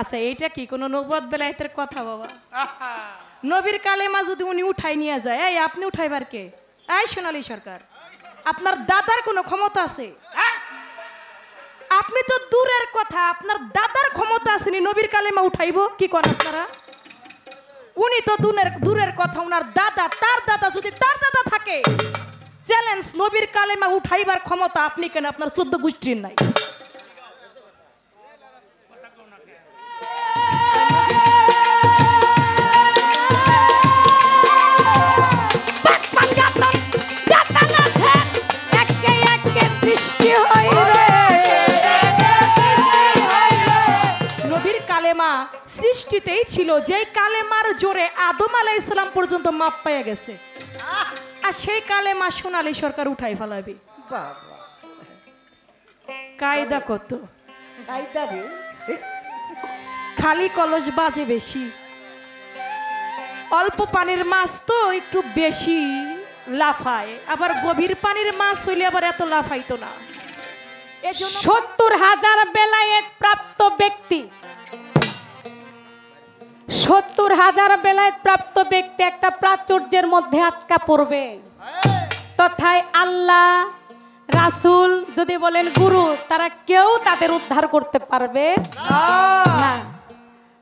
আচ্ছা এইটা কি কোনো নবুয়ত বেলায়েতের কথা বাবা? নবীর কালেমা যদি উনি উঠাই নিয়ে যায়, এই আপনি উঠাইবার কে? এই সোনালী সরকার, আপনার দাদার কোনো ক্ষমতা আছে? আপনি তো দূরের কথা, আপনার দাদার ক্ষমতা আসেনি নবীর কালেমা উঠাইব? কি করেন আপনারা? উনি তো দূরের কথা, উনার দাদা, তার দাদা যদি তার দাদা থাকে, চ্যালেঞ্জ, নবীর কালেমা উঠাইবার ক্ষমতা আপনি কেন? আপনার 14 গোষ্ঠীর নাই। নবীর কালেমা সৃষ্টিতেই ছিল, যেই কালেমার জোরে আদম আলাইহিস সালাম পর্যন্ত মাপ পেয়ে গেছে, আর সেই কালেমা সোনালী সরকার উঠাই ফেলাবি। কায়দা কত, খালি কলস বাজে বেশি, অল্প পানির মাছ তো একটু বেশি লাফায়, আবার গভীর পানির মাছ হইলে আবার এত লাফাইতো না। 70,000 বেলায়েত প্রাপ্ত ব্যক্তি, 70,000 বেলায়েত প্রাপ্ত ব্যক্তি একটা প্রাচুর্যের মধ্যে আটকা পড়বে, তথায় আল্লাহ রাসূল যদি বলেন গুরু, তারা কেউ তাদের উদ্ধার করতে পারবে না।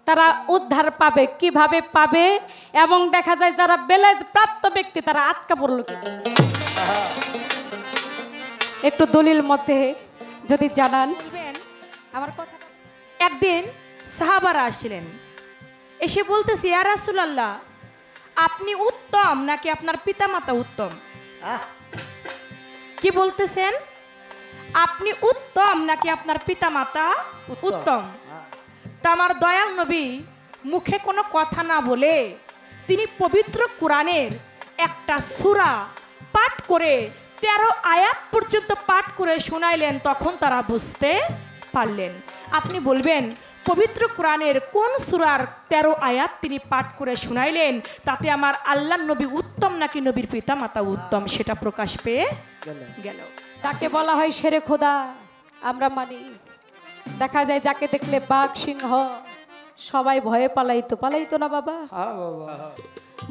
তারা উদ্ধার পাবে কিভাবে পাবে? এবং দেখা যায় যারা বেলায়েত প্রাপ্ত ব্যক্তি তারা আটকা পড়লো কি? একটু দলিল মধ্যে যদি জানান আমার কথা। একদিন সাহাবারা আসছিলেন, এসে বলতেছি, ইয়া রাসূলুল্লাহ, আপনি উত্তম নাকি আপনার পিতামাতা উত্তম? কি বলতেছেন? আপনি উত্তম নাকি আপনার পিতামাতা উত্তম? তা আমার দয়াল নবী মুখে কোনো কথা না বলে তিনি পবিত্র কোরআনের একটা সূরা পাঠ করে 13 আয়াত পর্যন্ত পাঠ করে শোনাইলেন, তখন তারা বুঝতে পারলেন। আপনি বলবেন পবিত্র কোরআনের কোন সূরার 13 আয়াত তিনি পাঠ করে শোনাইলেন, তাতে আমার আল্লাহর নবী উত্তম নাকি নবীর পিতা মাতা উত্তম সেটা প্রকাশ পেয়ে গেল। তাকে বলা হয় শেরে খোদা, আমরা মানি। দেখা যায় যাকে দেখলে বাঘ সিংহ সবাই ভয়ে পালাইতো না বাবা?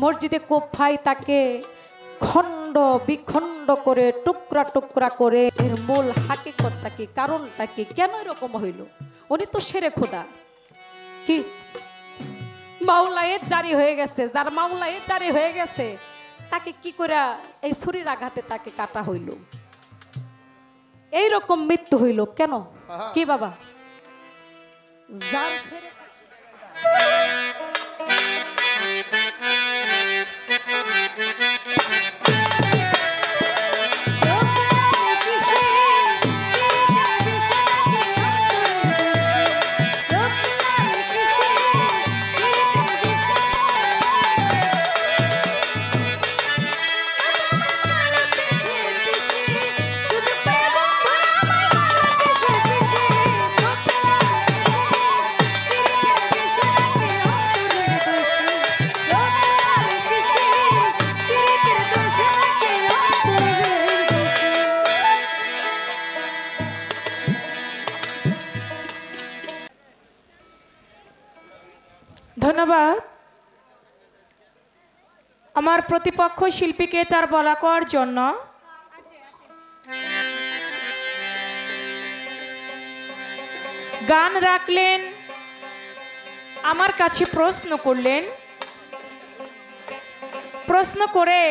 মসজিদে কোফায় তাকে খণ্ড বিখণ্ড করে টুকরা টুকরা করে এর মূল হাকিকতটা কি, কারণটা কি, কেন এরকম হইল? উনি তো শেরে খোদা, কি মাওলায়েত জারি হয়ে গেছে, যার মাওলায়েত জারি হয়ে গেছে তাকে কি করে এই ছুরির আঘাতে তাকে কাটা হইল? এইরকম মৃত্যু হইল কেন? কি বাবা? যার শেরে ধন্যবাদ আমার প্রতিপক্ষ শিল্পীকে তার বলা করার জন্য। গান রাখলেন, আমার কাছে প্রশ্ন করলেন, প্রশ্ন করে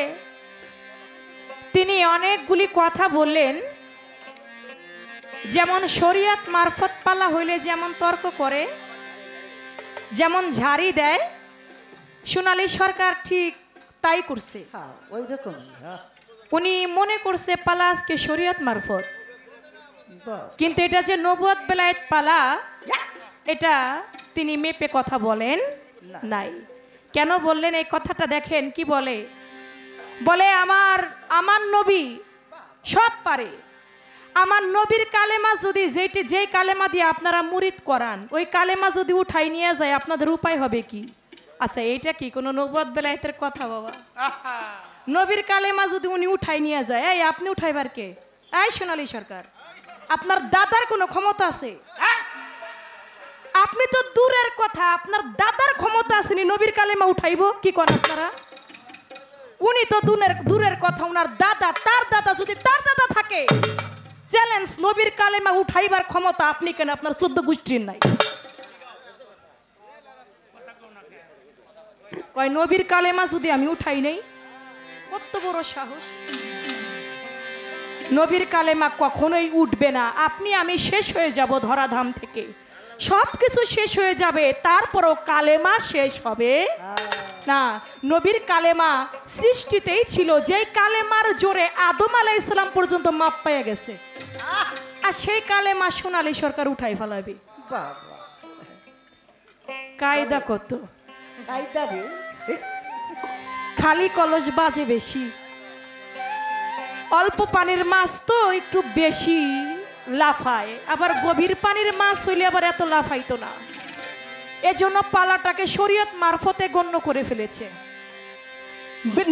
তিনি অনেকগুলি কথা বললেন, যেমন শরীয়ত মারফত পালা হইলে যেমন তর্ক করে, যেমন ঝাড়ি দেয়, সোনালী সরকার ঠিক তাই করছে। উনি মনে করছে পালা আজকে শরীয়ত মারফত, কিন্তু এটা যে নবুয়ত বেলায়েত পালা, এটা তিনি মেপে কথা বলেন নাই। কেন বললেন এই কথাটা? দেখেন কি বলে, বলে আমার নবী সব পারে। আমার নবীর কালেমা যদি যেই কালেমা দিয়ে আপনারা মুরিদ করান, ওই কালেমা যদি উঠাই নিয়ে যায়, আপনাদের উপায় হবে কি? আচ্ছা এইটা কি কোনো নবুয়ত বেলায়েতের কথা বাবা? নবীর কালেমা যদি উনি উঠাই নিয়ে যায়, এই আপনি উঠাইবার কে? এই সোনালী সরকার, আপনার দাদার কোনো ক্ষমতা আছে? আপনি তো দূরের আপনার দাদার ক্ষমতা আসেনি নবীর কালেমা উঠাইব? কি করেন আপনারা? উনি তো দূরের কথা, ওনার দাদা, তার দাদা যদি তার দাদা থাকে, চ্যালেঞ্জ, নবীর কালেমা উঠাইবার ক্ষমতা আপনি কেন? আপনার 14 গোষ্ঠীর নাই। কয় নবীর কালেমা যদি আমি উঠাই নেই, কত বড় সাহস! নবীর কালেমা কখনোই উঠবে না। আপনি আমি শেষ হয়ে যাব ধরাধাম থেকে, সব কিছু শেষ হয়ে যাবে, তারপরও কালেমা শেষ হবে না। নবীর কালেমা সৃষ্টিতেই ছিল, যেই কালেমার জোরে আদম আলাইহিস সালাম পর্যন্ত মাপ পেয়ে গেছে, আর সেই কালেমা সোনালী সরকার উঠাই ফেলাবে। কায়দা কত! খালি কলস বাজে বেশি, অল্প পানির মাছ তো একটু বেশি লাফায়, আবার গভীর পানির মাছ হইলে আবার এত লাফাইতো না। এজন্য পালাটাকে শরীয়ত মারফতে গণ্য করে ফেলেছে।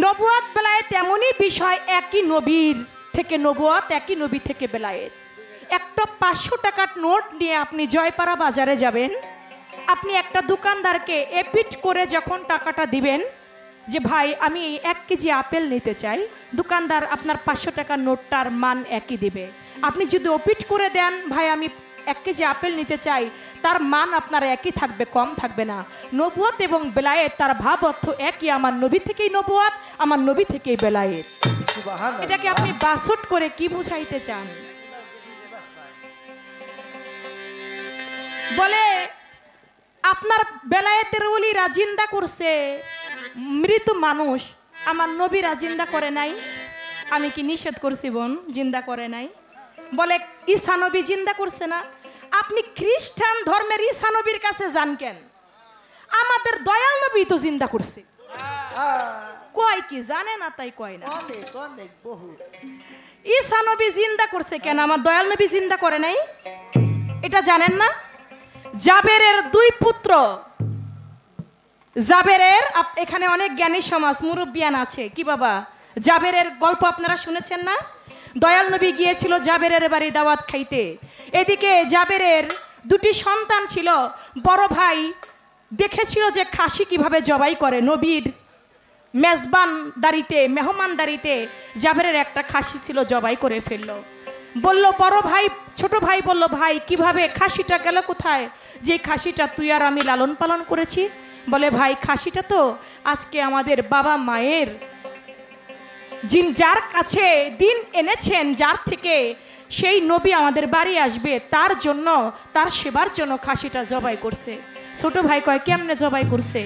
নবুয়াত বেলায়েত এমনই বিষয়, একই নবীর থেকে নবুয়াত, একই নবী থেকে বেলায়েত। একটা 500 টাকার নোট নিয়ে আপনি জয়পাড়া বাজারে যাবেন, আপনি একটা দোকানদারকে এপিট করে যখন টাকাটা দিবেন যে ভাই আমি 1 কেজি আপেল নিতে চাই, দোকানদার আপনার 500 টাকার নোটটার মান একই দিবে। আপনি যদি ওপিট করে দেন ভাই আমি 1 কেজি আপেল নিতে চাই, তার মান আপনার একই থাকবে, কম থাকবে না। নবুয়াত এবং বেলায়েত তার ভাব অর্থ একই, আমার নবী থেকেই নবুয়াত, আমার নবী থেকেই বেলায়েত। এটাকে আপনি বাসট করে কি বুঝাইতে চান? বলে আপনার বেলায়েতের ওলিরা জিন্দা করছে মৃত মানুষ, আমার নবীরা জিন্দা করে নাই। আমি কি নিষেধ করছি বোন? জিন্দা করে নাই। বলে ঈসা নবী জিন্দা করছে না। আপনি খ্রিস্টান ধর্মের ঈসা নবীর কাছে যান কেন? আমাদের দয়াল নবী তো জিন্দা করছে। কয় কি জানে না তাই কয় না। ঈসা নবী জিন্দা করছে কেন? আমার দয়াল নবী জিন্দা করে নাই, এটা জানেন না? জাবেরের 2 পুত্র, জাবেরের, এখানে অনেক জ্ঞানী সমাজ মুরব্বিয়ান আছে কি বাবা, জাবেরের গল্প আপনারা শুনেছেন না? দয়াল নবী গিয়েছিল জাবেরের বাড়ি দাওয়াত খাইতে। এদিকে জাবেরের 2টি সন্তান ছিল। বড় ভাই দেখেছিল যে খাসি কিভাবে জবাই করে, নবীর মেজবানদারিতে, মেহমানদারিতে জাবেরের একটা খাসি ছিল, জবাই করে ফেললো। বলল বড় ভাই, ছোট ভাই বলল ভাই কিভাবে, খাসিটা গেল কোথায়? যে খাসিটা তুই আর আমি লালন পালন করেছি। বলে ভাই খাসিটা তো আজকে আমাদের বাবা মায়ের যার কাছে দিন এনেছেন, যার থেকে সেই নবী আমাদের বাড়ি আসবে, তার জন্য, তার সেবার জন্য খাসিটা জবাই করছে। ছোট ভাই কয় কেমনে জবাই করছে?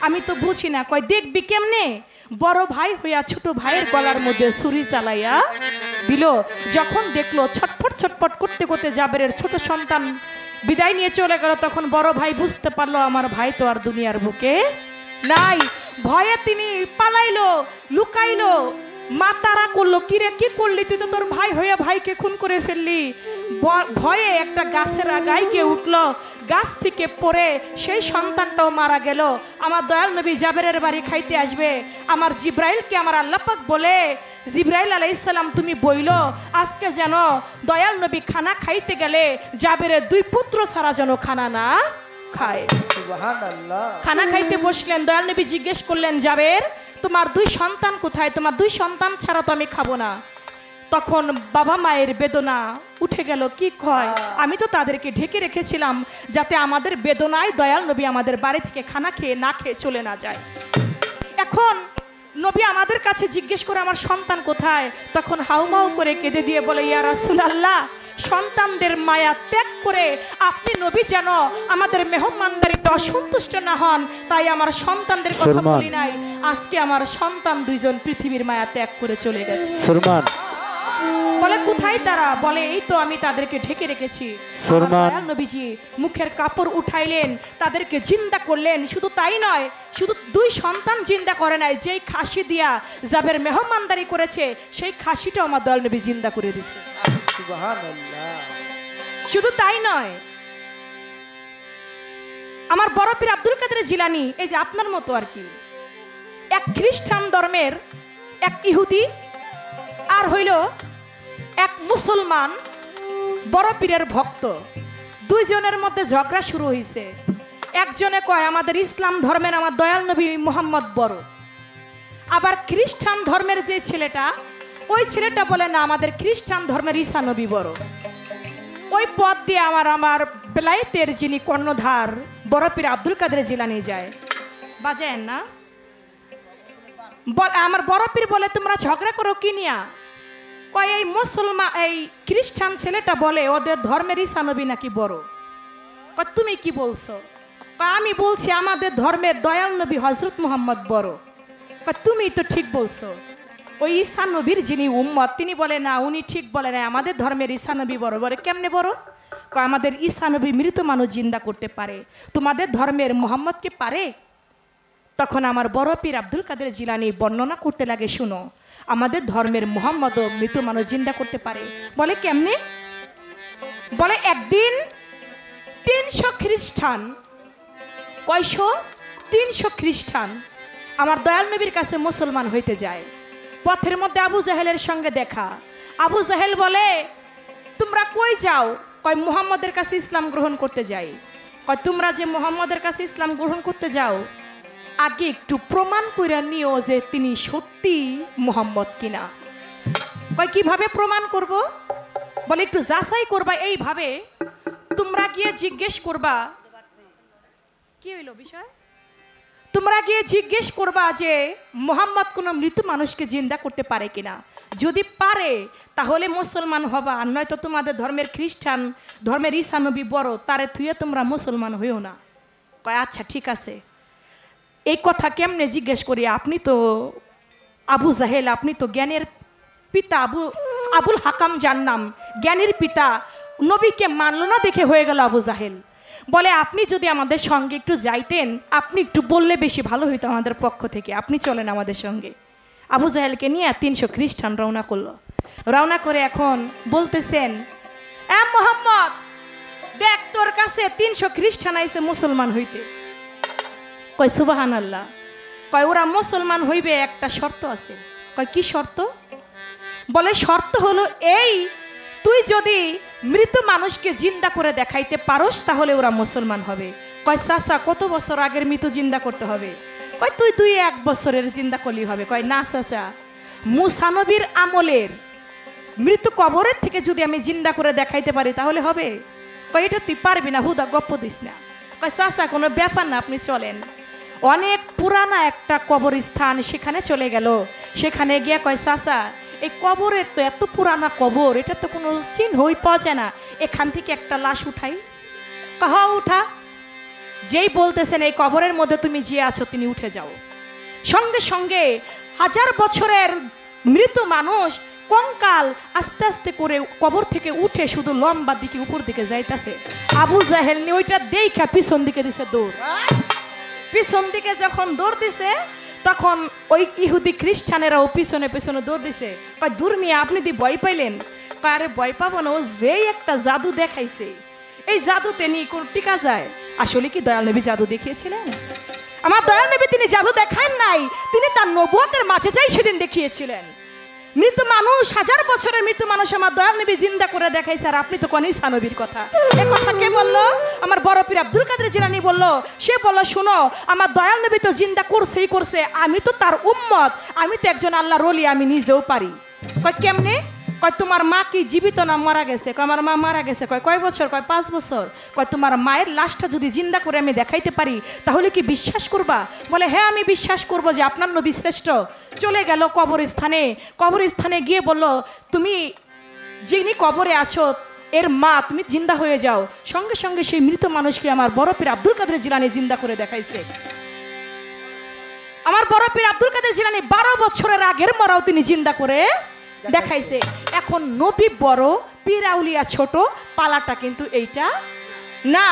আমি তো বুঝি না। কয় দেখবি কেমনে? বড় ভাই হইয়া ছোট ভাইয়ের গলার মধ্যে ছুরি চালাইয়া দিল। যখন দেখলো ছটফট ছটফট করতে করতে জাবেরের ছোট সন্তান বিদায় নিয়ে চলে গেল, তখন বড় ভাই বুঝতে পারলো আমার ভাই তো আর দুনিয়ার বুকে নাই। ভয়ে তিনি পালাইলো, লুকাইলো। মা তারা করলো, কিরে কি করলি? তুই তো তোর ভাই হইয়া ভাইকে খুন করে ফেললি। ভয়ে একটা গাছের আগায় গিয়ে উঠলো, গাছ থেকে পড়ে সেই সন্তানটাও মারা গেল। আমার দয়াল নবী জাবেরের বাড়ি খাইতে আসবে, আমার জিব্রাইলকে আমার আল্লাহ পাক বলে, জিব্রাইল আলাইহিস সালাম তুমি বইলো আজকে যেন দয়াল নবী খানা খাইতে গেলে জাবেরের 2 পুত্র ছাড়া যেন খানা না খায়। সুবহানাল্লাহ। খানা খাইতে বসলেন, দয়াল নবী জিজ্ঞেস করলেন জাবের তোমার 2 সন্তান কোথায়? তোমার 2 সন্তান ছাড়া তো আমি খাবো না। তখন বাবা মায়ের বেদনা উঠে গেল। কি কয়? আমি তো তাদেরকে ঢেকে রেখেছিলাম যাতে আমাদের বেদনায় দয়াল নবী আমাদের বাড়ি থেকে খানা খেয়ে না খেয়ে চলে না যায়। এখন নবী আমাদের কাছে জিজ্ঞেস করে আমার সন্তান কোথায়? তখন হাউমাউ করে কেঁদে দিয়ে বলে ইয়া রাসূলুল্লাহ, সন্তানদের মায়া ত্যাগ করে আপনি নবী যেন আমাদের মেহমানদারিতে অসন্তুষ্ট না হন, তাই আমার সন্তানদের কথা বলি নাই। আজকে আমার সন্তান 2 জন পৃথিবীর মায়া ত্যাগ করে চলে গেছে। বলে কোথায় তারা? বলে এই তো আমি তাদেরকে ঢেকে রেখেছি। দয়াল নবীজি মুখের কাপড় উঠাইলেন, তাদেরকে জিন্দা করলেন। শুধু তাই নয়, শুধু 2 সন্তান জিন্দা করে নাই, যেই খাসি দিয়া জাবের মেহমানদারি করেছে সেই খাসিটাও আমার দয়াল নবী জিন্দা করে দিয়েছে। সুবহানাল্লাহ। শুধু তাই নয়, আমার বড় পীর আব্দুল কাদের জিলানী, এই যে আপনার মতো আর কি, এক খ্রিস্টান ধর্মের এক ইহুদি আর হইল এক মুসলমান বড় পীরের ভক্ত, 2 জনের মধ্যে ঝগড়া শুরু হয়েছে। একজনে কয় আমাদের ইসলাম ধর্মের আমার দয়াল নবী মুহাম্মদ বড়, আবার খ্রিস্টান ধর্মের যে ছেলেটা ওই ছেলেটা বলে না আমাদের খ্রিস্টান ধর্মের ঈসা নবী বড়। ওই পথ দিয়ে আমার বেলায়েতের যিনি কর্ণধার বড় পীর আব্দুল কাদের জিলানী যায়, বাজায়েন না? আমার বড় পীর বলে তোমরা ঝগড়া করো কি নিয়া? কয় এই মুসলমান এই খ্রিস্টান ছেলেটা বলে ওদের ধর্মের ঈসা নবী নাকি বড়। কয় তুমি কি বলছো? কয় আমি বলছি আমাদের ধর্মের দয়াল নবী হযরত মুহাম্মদ বড়। কয় তুমি তো ঠিক বলছো। ওই ঈসা নবীর যিনি উম্মত তিনি বলে না উনি ঠিক বলে না আমাদের ধর্মের ঈসা নবী বড়। বলে কেমনে বড়? কয় আমাদের ঈসা নবী মৃত মানুষ জিন্দা করতে পারে, তোমাদের ধর্মের মুহাম্মদ কি পারে? তখন আমার বড় পীর আব্দুল কাদের জিলানী বর্ণনা করতে লাগে, শুনো আমাদের ধর্মের মুহাম্মদও মৃত মানুষ জিন্দা করতে পারে। বলে কেমনে? বলে একদিন 300 খ্রিস্টান, কয়শো? 300 খ্রিস্টান আমার দয়াল নবীর কাছে মুসলমান হইতে যায়। পথের মধ্যে আবু জাহেলের সঙ্গে দেখা। আবু জাহেল বলে তোমরা কই যাও? কয় মুহাম্মদের কাছে ইসলাম গ্রহণ করতে যাই। কয় তোমরা যে মুহাম্মদের কাছে ইসলাম গ্রহণ করতে যাও আগে একটু প্রমাণ করে নিও যে তিনি সত্যি মুহাম্মদ কিনা। কয় কিভাবে প্রমাণ করব? বলে একটু যাচাই করবা এইভাবে, তোমরা গিয়ে জিজ্ঞেস করবা কি হইল বিষয়, তোমরা গিয়ে জিজ্ঞেস করবা যে মুহাম্মদ কোনো মৃত মানুষকে জিন্দা করতে পারে কিনা। যদি পারে তাহলে মুসলমান হবা, আর নয়তো তোমাদের ধর্মের খ্রিস্টান ধর্মের ঈসা নবী বড়, তারে থুয়ে তোমরা মুসলমান হইও না। কয় আচ্ছা ঠিক আছে। এই কথা কেমনে জিজ্ঞেস করি? আপনি তো আবু জাহেল, আপনি তো জ্ঞানের পিতা, আবুল হাকাম যার নাম, জ্ঞানীর পিতা, নবীকে মানল না দেখে হয়ে গেল আবু জাহেল। বলে আপনি যদি আমাদের সঙ্গে একটু যাইতেন, আপনি একটু বললে বেশি ভালো হইতো আমাদের পক্ষ থেকে, আপনি চলেন আমাদের সঙ্গে। আবু জাহেলকে নিয়ে 300 খ্রিস্টান রওনা করলো। রওনা করে এখন বলতেছেন মুহাম্মদ দেখ তোর কাছে 300 খ্রিস্টান আইছে মুসলমান হইতে। কয় সুবহানাল্লাহ। কয় ওরা মুসলমান হইবে, একটা শর্ত আছে। কয় কি শর্ত? বলে শর্ত হলো এই, তুই যদি মৃত মানুষকে জিন্দা করে দেখাইতে পারস তাহলে ওরা মুসলমান হবে। কয় চাচা কত বছর আগের মৃত জিন্দা করতে হবে? কয় তুই 1 বছরের জিন্দা করলেই হবে। কয় না চাচা, মুসা নবীর আমলের মৃত কবরের থেকে যদি আমি জিন্দা করে দেখাইতে পারি তাহলে হবে। কয় এটা তুই পারবি না, হুদা গপ্প দিস না। কয় চাচা কোনো ব্যাপার না, আপনি চলেন। অনেক পুরানা একটা কবরস্থান, সেখানে চলে গেল। সেখানে গিয়ে কয় চাচা এই কবরের তো এত পুরানা কবর, এটা তো কোনো চিহ্নই পাওয়া যায় না, এখান থেকে একটা লাশ উঠাই। কাহা উঠা। যেই বলতেছেন এই কবরের মধ্যে তুমি যে আছো তিনি উঠে যাও। সঙ্গে সঙ্গে 1000 বছরের মৃত মানুষ কঙ্কাল আস্তে আস্তে করে কবর থেকে উঠে শুধু লম্বা দিকে উপর দিকে যাইতেছে। আবু জাহেল নি ওইটা দেখা পিছন দিকে দিছে দৌড়। পিছন দিকে যখন দৌড় দিছে তখন ওই ইহুদি খ্রিস্টানেরাও পিছনে পিছনে দৌড় দিছে। কয় দূর মিয়া আপনি দি ভয় পাইলেন? কয় আরে ভয় পাবো না, ও যেই একটা জাদু দেখাইছে এই জাদুতে নি কোন টিকা যায়। আসলে কি দয়াল নবী জাদু দেখিয়েছিলেন? আমার দয়াল নবী তিনি জাদু দেখান নাই, তিনি তার নবুয়তের মাঝে যাই সেদিন দেখিয়েছিলেন। মৃত মানুষ 1000 বছরের মৃত মানুষ আমার দয়াল নবী জিন্দা করে দেখাইছে, আর আপনি তো কোন ঈসা নবীর কথা। এই কথা কে বললো? আমার বড় পীর আব্দুল কাদের জিলানী বললো। সে বললো শোনো আমার দয়াল নবী তো জিন্দা করছেই করছে, আমি তো তার উম্মত, আমি তো একজন আল্লাহর ওলি, আমি নিজেও পারি। কয় কেমনে? কয় তোমার মা কি জীবিত না মারা গেছে? কয় আমার মা মারা গেছে। কয় কয় বছর? কয় 5 বছর। কয় তোমার মায়ের লাশটা যদি জিন্দা করে আমি দেখাইতে পারি তাহলে কি বিশ্বাস করবা? বলে হ্যাঁ আমি বিশ্বাস করব যে আপনার নবী শ্রেষ্ঠ। চলে গেল কবরস্থানে। কবরস্থানে গিয়ে বলল তুমি যিনি কবরে আছো এর মা তুমি জিন্দা হয়ে যাও। সঙ্গে সঙ্গে সেই মৃত মানুষকে আমার বড় পীর আব্দুল কাদের জিলানী জিন্দা করে দেখাইছে। আমার বড় পীর আব্দুল কাদের জিলানী 12 বছরের আগের মরাও তিনি জিন্দা করে দেখাইছে। এখন নবী বড় পীর আউলিয়া ছোট, পালাটা কিন্তু এইটা না।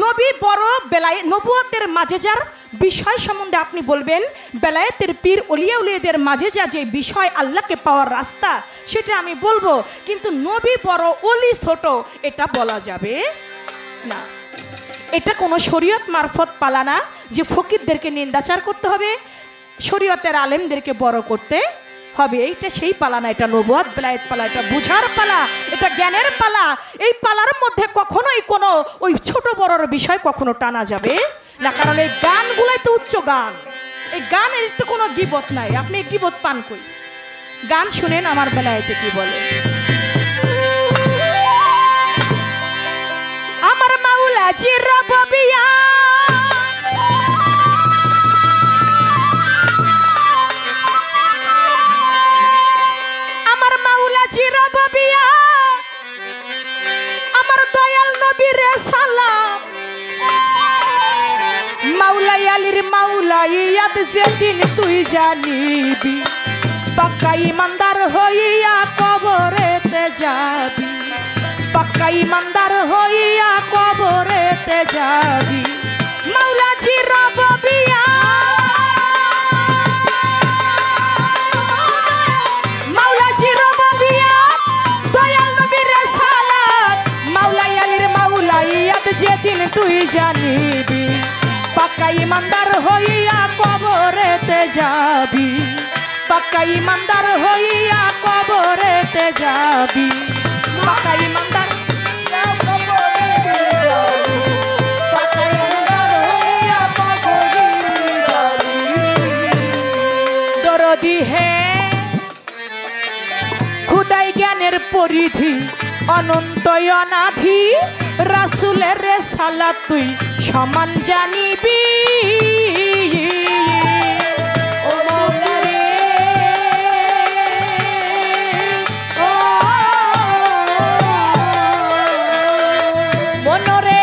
নবী বড় বেলায়েত নবুয়তের মাঝে যার বিষয় সম্বন্ধে আপনি বলবেন, বেলায়েতের পীর ওলিয়া উলিয়াদের মাঝে যা যে বিষয় আল্লাহকে পাওয়ার রাস্তা সেটা আমি বলবো, কিন্তু নবী বড় ওলি ছোট এটা বলা যাবে না। এটা কোনো শরীয়ত মারফত পালা না যে ফকিরদেরকে নিন্দাচার করতে হবে, শরীয়তের আলেমদেরকে বড় করতে হবে। এইটা সেই পালা না, এটা নবুয়ত বেলায়েত পালা, এটা বুঝার পালা, এটা জ্ঞানের পালা। এই পালার মধ্যে কখনোই কোনো ওই ছোট বড়র বিষয় কখনো টানা যাবে না, কারণ এই গানগুলোই তো উচ্চ গান। এই গানের তো কোনো গীবত নাই, আপনি গীবত পান কই? গান শুনেন আমার বেলায়েতে কি বলে। আমার মাওলা জিরাবিয়া জিরাবিয়া আমার দয়াল নবীর সালাম মাওলাই আলীর মাওলাইয়াত যেদিন তুই জানিবি পাক্কা ইমানদার হইয়া কবরেতে যাবি, পাক্কা ইমানদার হইয়া কবরেতে যাবি। মাওলা জিরাবিয়া যেদিন তুই জানিবি পাক্কা ইমানদার হইয়া কবরেতে যাবি, পাক্কা ইমানদার হইয়া কবরেতে যাবি, পাক্কা ইমানদার দরদি হে খুদাই জ্ঞানের পরিধি অনন্ত অনাধি রাসূলের রেসালাত তুই সমান জানিবি। ও মাওলা রে মনরে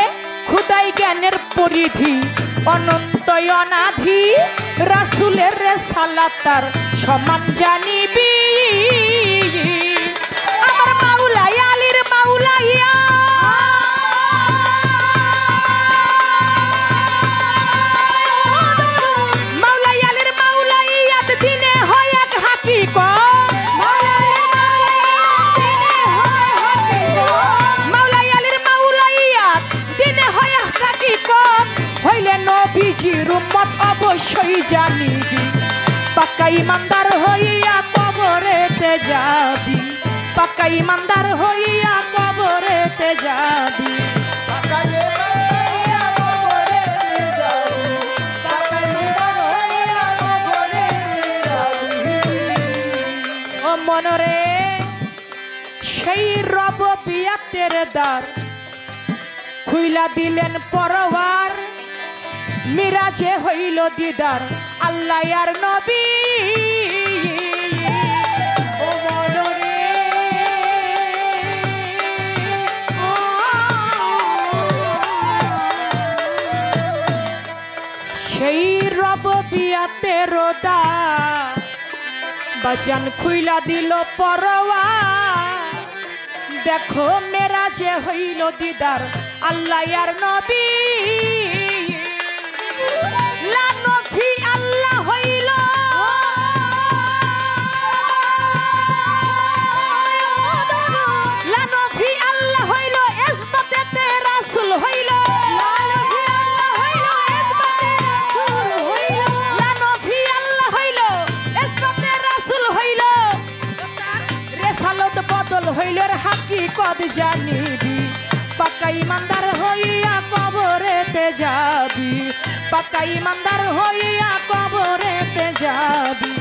খুদাই জ্ঞানের পরিধি অনন্ত অনাধি রাসূলের রেসালাত তার সমান জানিবি। আমার মাওলাই আলীর মাওলাইয়া অবশ্যই জানিবি পাক্কা ইমানদার হইয়া কবরেতে যাবি, পাক্কা ইমানদার হইয়া কবরেতে যাবি। ও মনরে সেই রববিয়াতের দ্বার খুইলা দিলেন পরওয়ার মিরাজে হইল দিদার আল্লাহ আর নবী। ও মনরে সেই রববিয়াতের দ্বার বাজান খুইলা দিল পরওয়ার, দেখো মেরাজে হইল দিদার আল্লাহ আর নবী। লানফি আল্লাহ হইল লানফি আল্লাহ হইল ইসবাতে রাসূল হইল, লানফি আল্লাহ হইল ইসবাতে রাসূল হইল, রেসালত বদল হইল হাকিকত জানিবি পাক্কা ইমানদার হইয়া কবরেতে যাবি, পাক্কা ইমানদার হইয়া কবরেতে যাবি।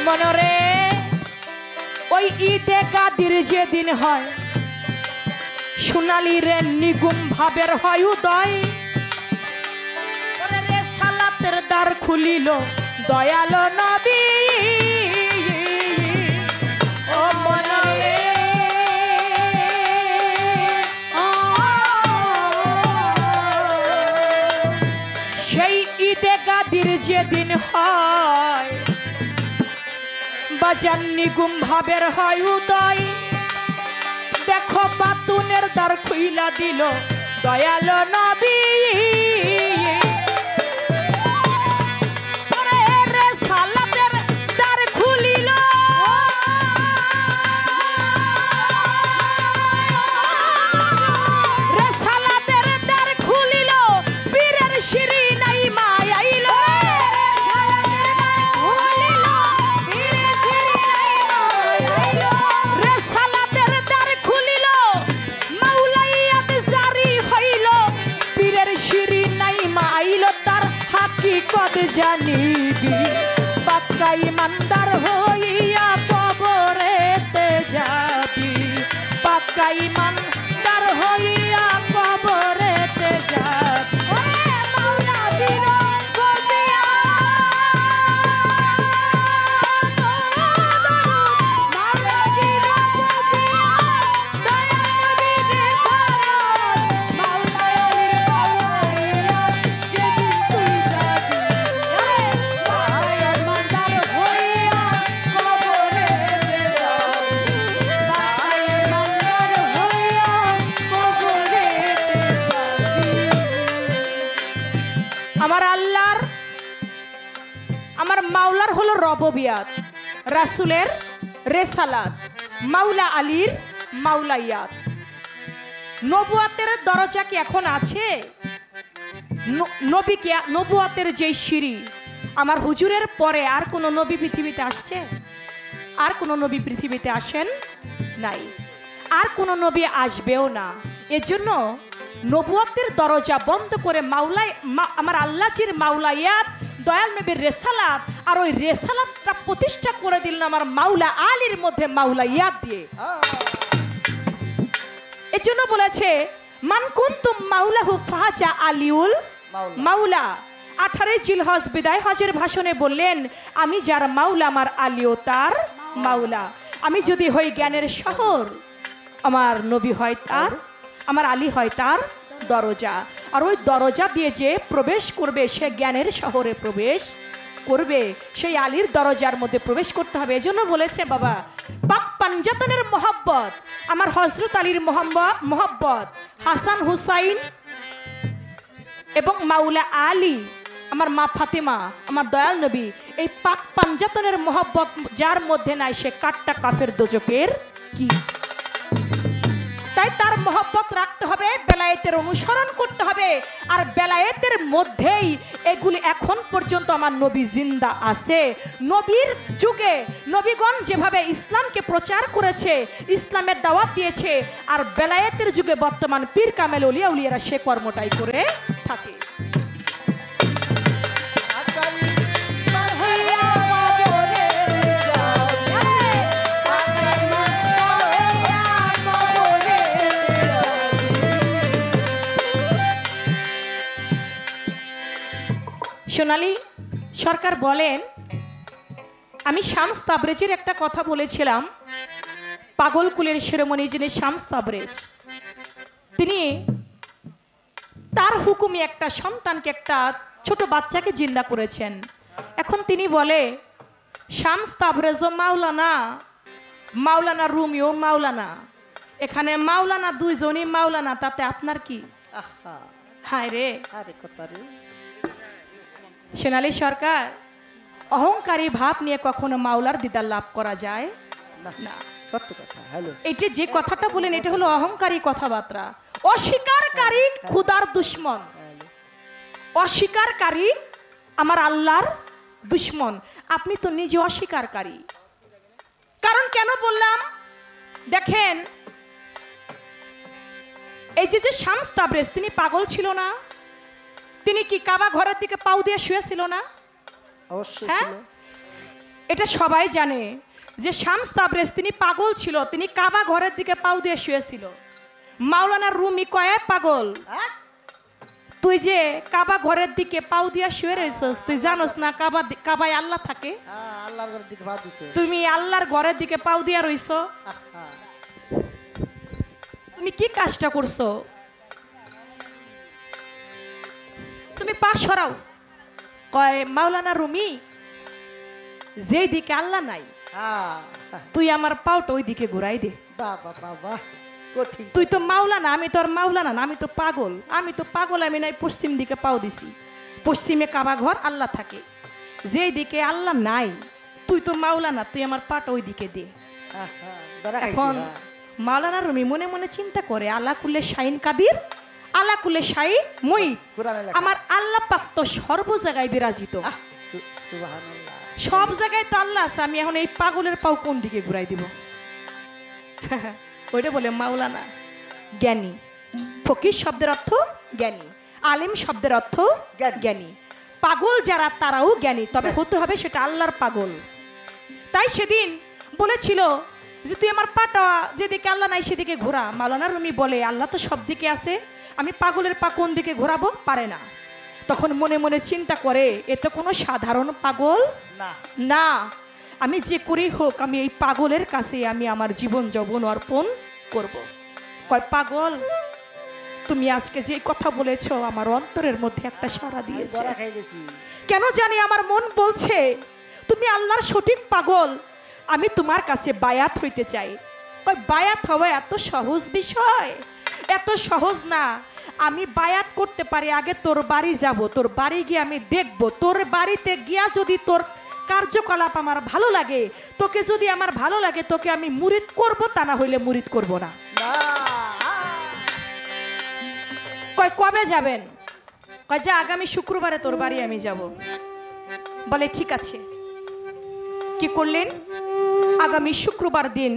মনরে ওই ঈদে গাদির যেদিন হয় সোনালি রে নিগুম ভাবের হয় উদয়, রেসালাতের দ্বার খুলিল দয়াল নবী। ও মনরে সেই ঈদে গাদির যেদিন হয় বাজান নিগুম ভাবের হয় উদয়, দেখো বাতুনের দ্বার খুইলা দিল দয়াল নবী। জানিবি পাক্কা ইমানদার হইয়া কবরেতে যাবি পাক্কা ইমানদার হইয়া কবরেতে যাবি আমার মাওলার হলো রববিয়াত রাসূলের রেসালাত মাওলা আলীর মাওলাইয়াত নবুয়াতের দরজা কি এখন আছে নবী কি নবুয়াতের যে সিঁড়ি আমার হুজুরের পরে আর কোন নবী পৃথিবীতে আসছে আর কোন নবী পৃথিবীতে আসেন নাই আর কোন নবী আসবেও না এজন্য নবুয়াতের দরজা বন্ধ করে মাওলাই আমার আল্লাহজির মাওলাইয়াত দয়াল নবীর রেসালাত আর ওই রেসালাতটা প্রতিষ্ঠা করে দিলেন আমার মাওলা আলীর মধ্যে মাওলাইয়াত দিয়ে এজন্য বলেছে মান কুনতুম মাওলাহু ফাজা আলিউল মাওলা 18 জিলহজ বিদায় হজের ভাষণে বললেন আমি যার মাওলা আমার আলীও তার মাওলা আমি যদি হই জ্ঞানের শহর আমার নবী হয় তার আমার আলী হয় তার দরজা আর ওই দরজা দিয়ে যে প্রবেশ করবে সে জ্ঞানের শহরে প্রবেশ করবে সেই আলীর দরজার মধ্যে প্রবেশ করতে হবে এজন্য বলেছে বাবা পাক পাঞ্জাতনের মোহাব্বত আমার হযরত আলীর মোহাব্বত হাসান হুসাইন এবং মাওলা আলী আমার মা ফাতেমা আমার দয়াল নবী এই পাক পাঞ্জাতনের মোহাব্বত যার মধ্যে নাই সে কাটটা কাফের দোজকের কি তাই তার মোহব্বত রাখতে হবে বেলায়েতের অনুসরণ করতে হবে আর বেলায়েতের মধ্যেই এগুলি এখন পর্যন্ত আমার নবী জিন্দা আছে নবীর যুগে নবীগণ যেভাবে ইসলামকে প্রচার করেছে ইসলামের দাওয়াত দিয়েছে আর বেলায়েতের যুগে বর্তমান পীর কামেল ওলিয়া উলিয়ারা সে কর্মটাই করে থাকে সোনালী সরকার বলেন আমি শামস তাবরেজের একটা কথা বলেছিলাম পাগলকুলের শিরোমণি যিনি শামস তাবরেজ তিনি তার হুকুমে একটা সন্তানকে একটা ছোট বাচ্চাকে জিন্দা করেছেন এখন তিনি বলে শামস তাবরেজও মাওলানা মাওলানা রুমিও মাওলানা এখানে মাওলানা দুইজনই মাওলানা তাতে আপনার কি হায় রে সোনালী সরকার অহংকারী ভাব নিয়ে কখনো মাওলার দিদার লাভ করা যায় না সত্য কথা এটা যে কথাটা বলেন এটা হলো অহংকারী কথাবার্তা অস্বীকারী খোদার দুশমন অস্বীকারী আমার আল্লাহর দুশমন আপনি তো নিজে অস্বীকারী কারণ কেন বললাম দেখেন এই যে শামস তাবরেজ তিনি পাগল ছিল না তিনি কি কাবা ঘরের দিকে পাউ দিয়ে শুয়েছিল না অবশ্যই ছিল এটা সবাই জানে যে শামস তাবরেজ তিনি পাগল ছিল তিনি কাবা ঘরের দিকে পাউ দিয়ে শুয়েছিল মাওলানা রুমি কয়ে পাগল তুই যে কাবা ঘরের দিকে পাউ দিয়া শুয়ে রইছস তুই জানোস না কাবায় আল্লাহ থাকে আল্লাহর ঘরের দিকে পাউ দিছে তুমি আল্লাহর ঘরের দিকে পাউ দিয়া রইছো তুমি কি কাজটা করছো তুমি পা সরাও কয় মাওলানা রুমি যেই দিকে আল্লাহ নাই তুই আমার পাউটা ওই দিকে ঘুরাই দে তুই তো মাওলানা আমি তো আর মাওলানা না আমি তো পাগল আমি নাই পশ্চিম দিকে পাও দিছি পশ্চিমে কাবা ঘর আল্লাহ থাকে যেই দিকে আল্লাহ নাই তুই তো মাওলানা তুই আমার পাটা ওই দিকে দে এখন মাওলানা রুমি মনে মনে চিন্তা করে আল্লাহ কুল্লে শাইন কাদির আল্লাহ কুল্লে শাইন মুঈত আমার আল্লাহ পাক তো সর্ব জায়গায় বিরাজিত সব জায়গায় তো আল্লাহ আছে আমি এখন এই পাগলের পাও কোন দিকে ঘুরাই দিব ওইটা বলে মাওলানা জ্ঞানী ফকির শব্দের অর্থ জ্ঞানী আলিম শব্দের অর্থ জ্ঞানী পাগল যারা তারাও জ্ঞানী, তবে হতে হবে সেটা আল্লাহর পাগল। তাই সেদিন বলেছিল যে তুই আমার পাটা যেদিকে আল্লাহ নাই সেদিকে ঘোরা। মাওলানা রুমি বলে আল্লাহ তো সব দিকে আছে, আমি পাগলের পা কোন দিকে ঘোরাবো? পারে না। তখন মনে মনে চিন্তা করে এ তো কোনো সাধারণ পাগল না, আমি যে করেই হোক আমি এই পাগলের কাছে আমি আমার জীবন যৌবন অর্পণ করব। কয় পাগল তুমি আজকে যে কথা বলেছ আমার অন্তরের মধ্যে একটা সাড়া দিয়েছে। কেন জানি আমার মন বলছে তুমি আল্লাহর সঠিক পাগল, আমি তোমার কাছে বায়াত হইতে চাই। কয় বায়াত হওয়া এত সহজ বিষয়? এত সহজ না। আমি বায়াত করতে পারি, আগে তোর বাড়ি যাব, তোর বাড়ি গিয়ে আমি দেখব, তোর বাড়িতে গিয়া যদি তোর কার্যকলাপ আমার ভালো লাগে, তোকে যদি আমার ভালো লাগে, তোকে আমি মুরিদ করব, তা না হইলে মুরিদ করব না। কয় কবে যাবেন? কয় যে আগামী শুক্রবারে তোর বাড়ি আমি যাব। বলে ঠিক আছে। কি করলেন? আগামী শুক্রবার দিন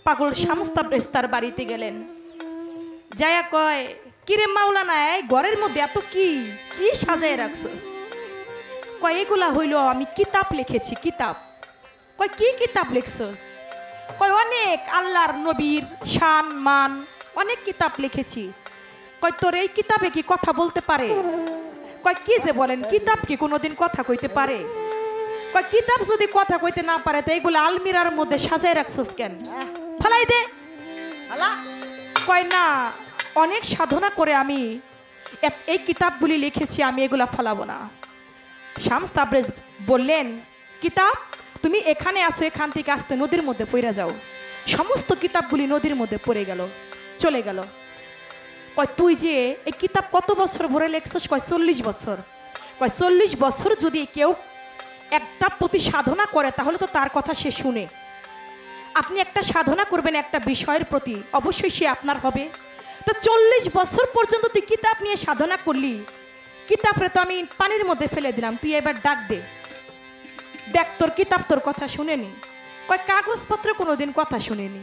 পাগল শামস তাবরেজ তার বাড়িতে গেলেন। যায়া কয় কিরে মাওলানা, এই ঘরের মধ্যে এত কি কি সাজায় রাখছস? কয় এগুলা হইল আমি কিতাব লিখেছি, কিতাব। কয় কি কিতাব লিখছস? কয় অনেক আল্লাহর নবীর শান মান অনেক কিতাব লিখেছি। কয় তোর এই কিতাবে কি কথা বলতে পারে? কয় কি যে বলেন, কিতাব কি কোনোদিন কথা কইতে পারে? কয় কিতাব যদি কথা কইতে না পারে তো এইগুলো আলমিরার মধ্যে সাজায় রাখছস কেন? ফালাই দে। কয় না, অনেক সাধনা করে আমি এই কিতাবগুলি লিখেছি, আমি এগুলা ফালাবো না। শামস তাবরেজ বললেন কিতাব তুমি এখানে আসো, এখান থেকে আসতে নদীর মধ্যে পড়ে যাও। সমস্ত কিতাবগুলি নদীর মধ্যে পড়ে গেল, চলে গেল। কয় তুই যে এই কিতাব কত বছর ভরে লেখছস? কয় 40 বছর। কয় 40 বছর যদি কেউ একটা প্রতি সাধনা করে তাহলে তো তার কথা সে শুনে। আপনি একটা সাধনা করবেন একটা বিষয়ের প্রতি, অবশ্যই সে আপনার হবে। তো 40 বছর পর্যন্ত তুই কিতাব নিয়ে সাধনা করলি, কিতাবরে তো আমি পানির মধ্যে ফেলে দিলাম, তুই এবার ডাক দে, দেখ তোর কিতাব তোর কথা শুনেনি। কয় কাগজপত্র কোনোদিন কথা শুনেনি,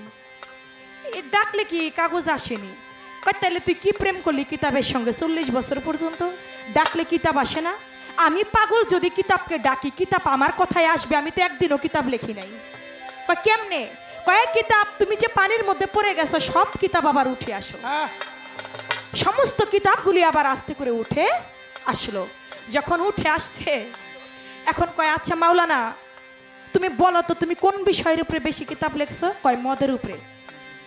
ডাকলে কি কাগজ আসেনি। কয় তাহলে তুই কি প্রেম করলি কিতাবের সঙ্গে 40 বছর পর্যন্ত? ডাকলে কিতাব আসে না? আমি পাগল যদি কিতাবকে ডাকি, কিতাব আমার কথায় আসবে? আমি তো একদিনও কিতাব লিখি নাই। কয় কেমনে? কয়েক কিতাব তুমি যে পানির মধ্যে পড়ে গেছো, সব কিতাব আবার উঠে আসো। সমস্ত কিতাবগুলি আবার আস্তে করে উঠে আসলো। যখন উঠে আসছে এখন কয় আচ্ছা মাওলানা তুমি বলো তো তুমি কোন বিষয়ের উপরে বেশি কিতাব লিখছো? কয় মদের উপরে।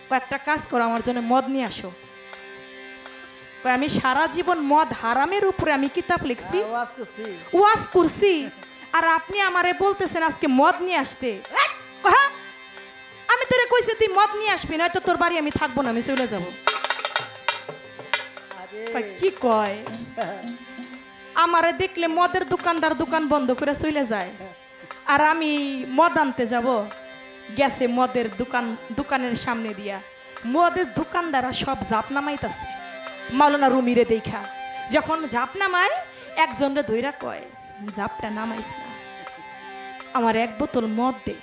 কয়েকটা কাজ করো, আমার জন্য মদ নিয়ে আসো। কয় আমি সারা জীবন মদ হারামের উপরে আমি কিতাব লিখছি, ওয়াজ করছি, আর আপনি আমারে বলতেছেন আজকে মদ নিয়ে আসতে? হ্যাঁ আমি তোরে কইছি তুই মদ নিয়ে আসবি, নয়তো তোর বাড়ি আমি থাকবো না, আমি চলে যাবো। কি কয়? আমারে দেখলে মদের দোকানদার দোকান বন্ধ করে চলে যায়, আর আমি মদ আনতে যাব, গেছে মদের দোকানের সামনে দিয়া, মদের দোকানদাররা সব জাপ নামাইতেছে মাওলানা রুমিরে দেখা। যখন জাপ নামায় একজনরে ধইরা কয় জাপটা নামাইস না, আমার এক বোতল মদ দে।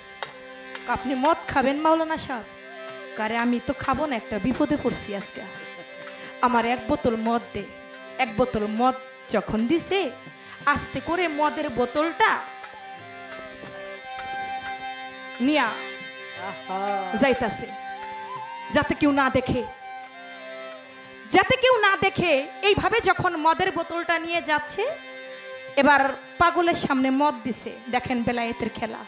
আপনি মদ খাবেন মাওলানা সাহেব? কারে আমি তো খাবো না, একটা বিপদে পড়ছি আজকে, আমার এক বোতল মদ দে। এক বোতল মদ যখন দিছে, আস্তে করে মদের বোতলটা নিয়া যাইতাছে যাতে কেউ না দেখে, যাতে কেউ না দেখে। এইভাবে যখন মদের বোতলটা নিয়ে যাচ্ছে, এবার পাগলের সামনে মদ দিছে। দেখেন বেলায়েতের খেলা।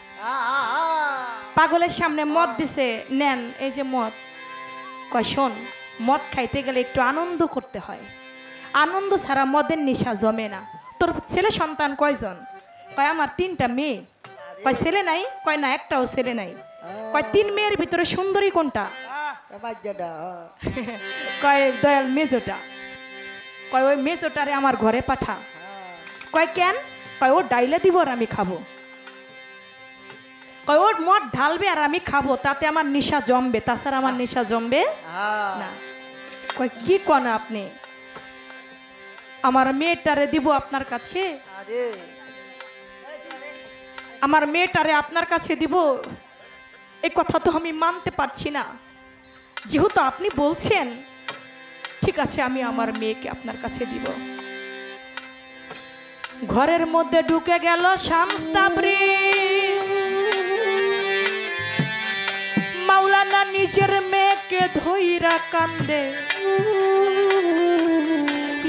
পাগলের সামনে মদ দিছে, নেন এই যে মদ। কয় শোন, মদ খাইতে গেলে একটু আনন্দ করতে হয়, আনন্দ ছাড়া মদের নেশা জমে না। তোর ছেলে সন্তান কয়জন? কয় আমার 3টা মেয়ে। কয় ছেলে নাই? কয় না একটাও ছেলে নাই। কয় 3 মেয়ের ভিতরে সুন্দরী কোনটা? কয় দয়াল মেজোটা। কয় ওই মেজোটারে আমার ঘরে পাঠা। কয় কেন? কয় ও ডাইলে দিব আর আমি খাবো। কয় ওর মদ ঢালবে আর আমি খাবো, তাতে আমার নেশা জমবে, তাছাড়া আমার নেশা জমবে না। কয় কি কোন আপনি? আমার মেয়েটারে দিব আপনার কাছে, আমার মেয়েটারে আপনার কাছে দিব, এই কথা তো আমি মানতে পারছি না। যেহেতু আপনি বলছেন, ঠিক আছে আমি আমার মেয়েকে আপনার কাছে দিব। ঘরের মধ্যে ঢুকে গেল শামস তাবরিজ। মাওলানা নিজের মেয়েকে ধইরা কান্দে,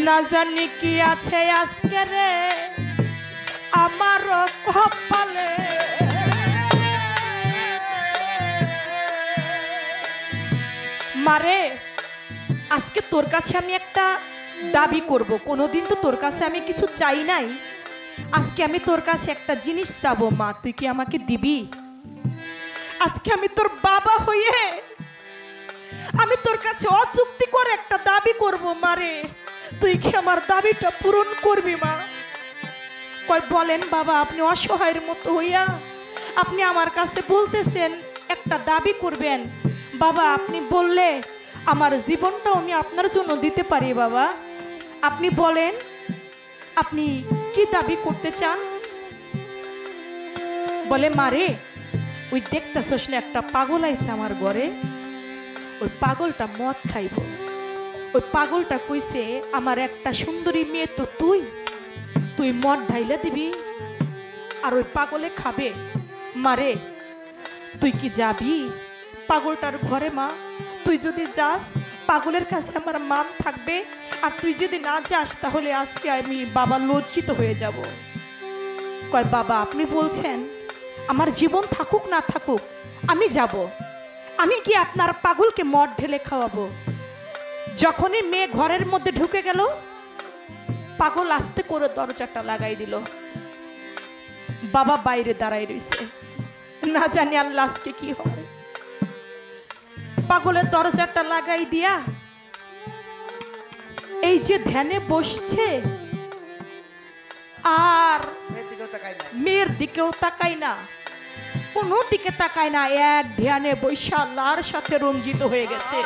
না জানি কি আছে আজকে রে আমার কপালে। মারে, আজকে তোর কাছে আমি একটা দাবি করব। কোনোদিন তো তোর কাছে আমি কিছু চাই নাই, আজকে আমি তোর কাছে একটা জিনিস চাবো। মা, তুই কি আমাকে দিবি? আজকে আমি তোর বাবা হয়ে আমি তোর কাছে অযুক্তি করে একটা দাবি করব। মারে, তুই কি আমার দাবিটা পূরণ করবি? মা কয়, বলেন বাবা, আপনি অসহায়ের মতো হইয়া আপনি আমার কাছে বলতেছেন একটা দাবি করবেন। বাবা, আপনি বললে আমার জীবনটাও আমি আপনার জন্য দিতে পারি। বাবা, আপনি বলেন আপনি কি দাবি করতে চান? বলে, মারে, ওই দেখতেছস না একটা পাগল আইছে আমার ঘরে, ওই পাগলটা মদ খাইব। ওই পাগলটা কইছে আমার একটা সুন্দরী মেয়ে তো তুই মদ ঢাইলে দিবি আর ওই পাগলে খাবে। মারে, তুই কি যাবি পাগলটার ঘরে? মা, তুই যদি যাস পাগলের কাছে আমার মান থাকবে, আর তুই যদি না যাস তাহলে আজকে আমি বাবা লজ্জিত হয়ে যাব। কয়, বাবা আপনি বলছেন আমার জীবন থাকুক না থাকুক আমি যাব। আমি কি আপনার পাগলকে মদ ঢেলে খাওয়াবো? যখনই মেয়ে ঘরের মধ্যে ঢুকে গেল, পাগল আস্তে করে দরজাটা লাগাই দিল। বাবা বাইরে দাঁড়াই রইছে, না জানি আল্লাহ আজকে কি হয়। পাগলের দরজাটা লাগাই দিয়া এই যে ধ্যানে বসছে, আর মেয়ের দিকেও তাকায় না, কোনো দিকে তাকায় না, এক ধ্যানে বৈশা আল্লাহর সাথে রঞ্জিত হয়ে গেছে।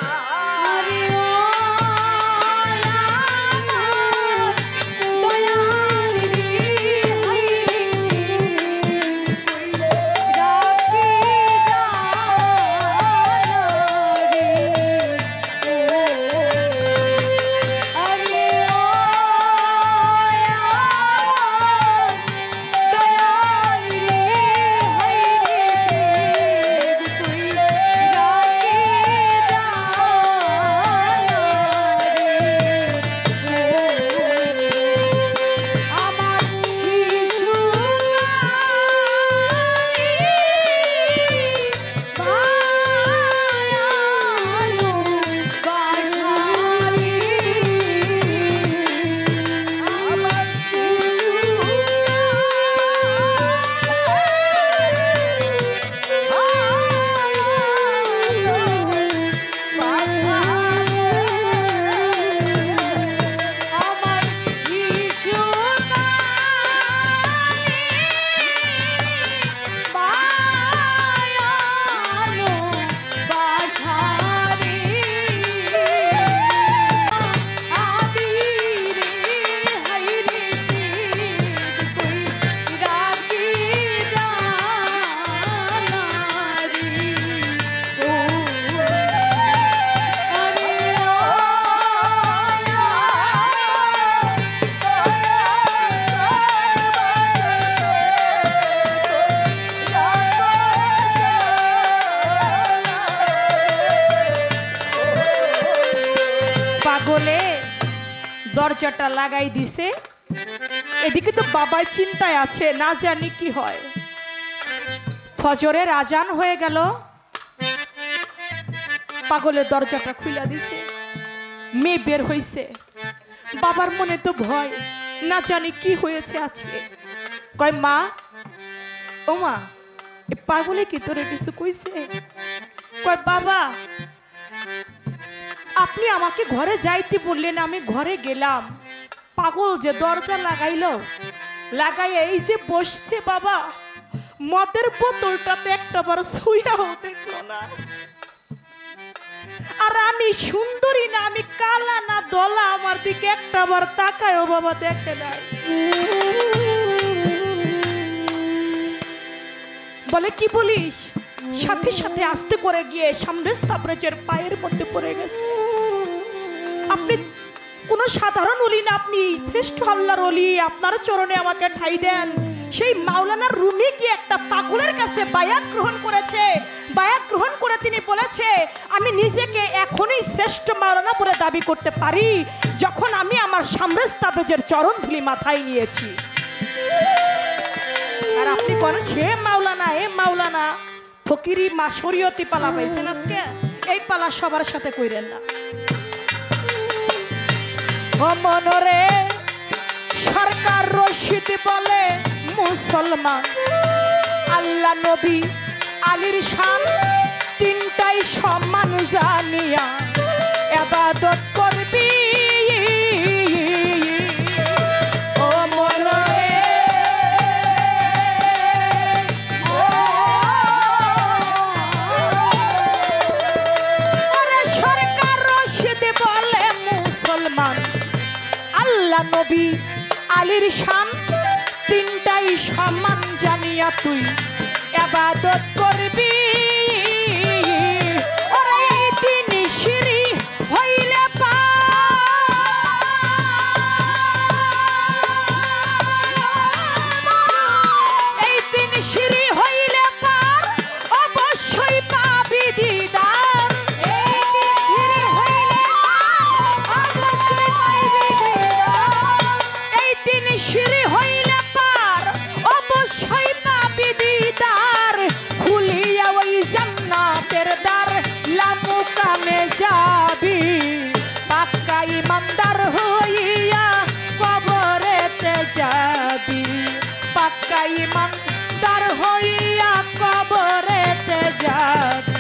দরজাটা লাগাই দিছে, এদিকে তো বাবাই চিন্তায় আছে, না জানি কি হয়। ফজরের আজান হয়ে গেল, পাগলের দরজাটা খুলে দিছে, মেয়ে বের হইছে। বাবার মনে তো ভয়, না জানি কি হয়েছে আজকে। কয়, মা, ও মা, এ পাগলে কি তোরে কিছু কইছে? কয়, বাবা আপনি আমাকে ঘরে যাইতে বললেন, আমি ঘরে গেলাম, পাগল যে দরজা লাগাইলো, লাগাই এই যে বসছে বাবা, মদের বোতলটাতে একটা বার ছুঁয়াও দেখলো না। আর আমি সুন্দরী না, আমি কালা না দলা, আমার দিকে একটা বার তাকায়ও বাবা দেখে নাই। বলে, কি বলিস? সাথে সাথে আস্তে করে গিয়ে শামস তাবরেজের পায়ের মধ্যে পড়ে গেছে। আপনি কোনো সাধারণ অলি না, আপনি শ্রেষ্ঠ আল্লাহর অলি, আপনার চরণে আমাকে ঠাঁই দেন। সেই মাওলানা রুমি কি একটা পাগলের কাছে বায়াত গ্রহণ করেছে। বায়াত গ্রহণ করে তিনি বলেছে, আমি নিজেকে এখনই শ্রেষ্ঠ মাওলানা বলে দাবি করতে পারি যখন আমি আমার সামরাজ তাবরেজের চরণ ধুলি মাথায় নিয়েছি। আর আপনি বলেন সে মাওলানা, এ মাওলানা, ফকিরি মা শরীয়তি পালা পাইছেন আজকে। এই পালা সবার সাথে কইরেন না। ও মনরে সরকার রশিদ বলে মুসলমান, আল্লাহ নবী আলীর শান তিনটাই সমান জানিয়া ইবাদত করবি। ও মনরে ওরে সরকার রশিদ বলে মুসলমান, আল্লাহ নবী আলীর শান তিনটাই সমান জানিয়া তুই ইবাদত করবি। ওরে এই তিন সিঁড়ি হইলে এই তিন সিঁড়ি হইলে পার অবশ্যই পাবি দিদার। এই তিন সিঁড়ি হইলে অবশ্যই পাবি দিদার। এই তিন সিঁড়ি হইলে পার অবশ্যই পাবি দিদার। খুলিয়া ওই জান্নাতের দ্বার লামুকামে যাবি। পাক্কা ইমানদার হইয়া কবরেতে যাবি। পাক্কা ইমানদার হইয়া কবরেতে যাবি।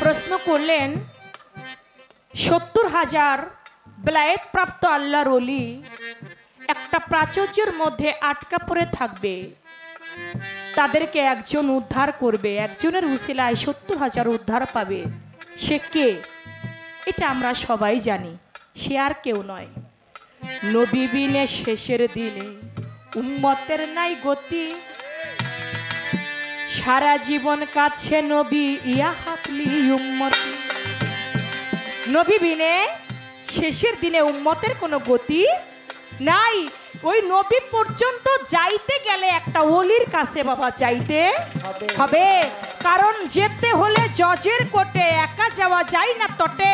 প্রশ্ন করলেন ৭০,০০০ বেলায়েত প্রাপ্ত আল্লাহর ওলি একটা প্রাচুর্যের মধ্যে আটকা পড়ে থাকবে, তাদেরকে একজন উদ্ধার করবে, একজনের উসিলায় ৭০,০০০ উদ্ধার পাবে। সে কে? এটা আমরা সবাই জানি, সে আর কেউ নয়, নবী বিনে শেষের দিনে উম্মতের নাই গতি। সারা জীবন কাছে নবী ইয়া হাতলি উম্মতি। নবী বিনে শেষের দিনে উম্মতের কোনো গতি নাই। ওই নবী পর্যন্ত যাইতে গেলে একটা ওলির কাছে বাবা যাইতে হবে। কারণ যেতে হলে জজের কোর্টে একা যাওয়া যায় না তটে,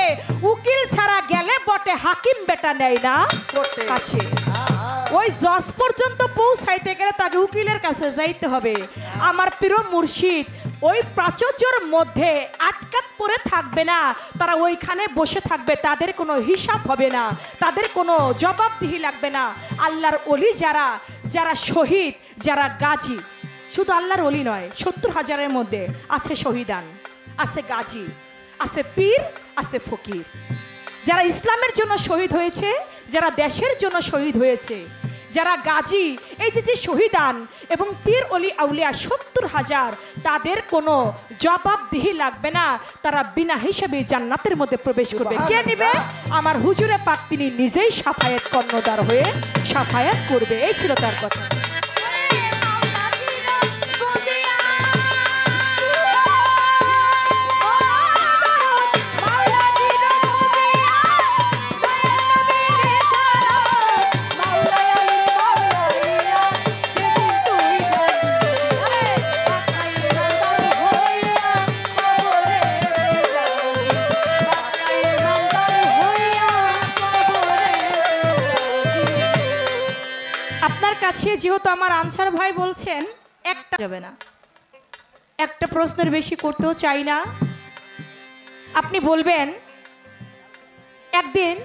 উকিল ছাড়া গেলে বটে হাকিম বেটা নেয় না কাছে। ওই জজ পর্যন্ত পৌঁছাইতে গেলে তাকে উকিলের কাছে যাইতে হবে। আমার প্রিয় মুর্শিদ ওই প্রাচুর্যের মধ্যে আটকাত পড়ে থাকবে না, তারা ওইখানে বসে থাকবে, তাদের কোনো হিসাব হবে না, তাদের কোনো জবাবদিহি লাগবে না। আল্লাহর ওলি যারা যারা শহীদ, যারা গাজী, শুধু আল্লাহর ওলি নয়, ৭০,০০০-এর মধ্যে আছে শহীদান, আছে গাজী, আছে পীর, আছে ফকির। যারা ইসলামের জন্য শহীদ হয়েছে, যারা দেশের জন্য শহীদ হয়েছে, যারা গাজী, এই যে শহীদান এবং পীর অলি আউলিয়া ৭০,০০০, তাদের কোনো জবাবদিহি লাগবে না, তারা বিনা হিসেবে জান্নাতের মধ্যে প্রবেশ করবে। কে নেবে? আমার হুজুরে পাক তিনি নিজেই সাফায়াত কর্ণধার হয়ে সাফায়াত করবে। এই ছিল তার কথা। কাছে যেহেতু আমার আনসার ভাই বলছেন একটা যাবে না, একটা প্রশ্নের বেশি করতেও চাই না। আপনি বলবেন একদিন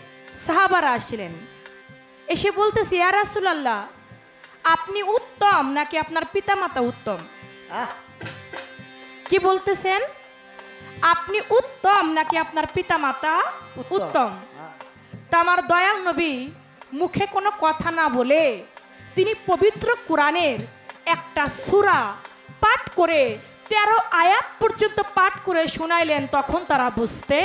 সাহাবারা আসছিলেন, এসে বলতেছি ইয়া রাসূলুল্লাহ আপনি উত্তম নাকি আপনার পিতামাতা উত্তম? কি বলতেছেন? আপনি উত্তম নাকি আপনার পিতামাতা উত্তম? তা আমার দয়াল নবী মুখে কোনো কথা না বলে তিনি পবিত্র কোরআনের একটা সূরা পাঠ করে 13 আয়াত পর্যন্ত পাঠ করে শোনাইলেন, তখন তারা বুঝতে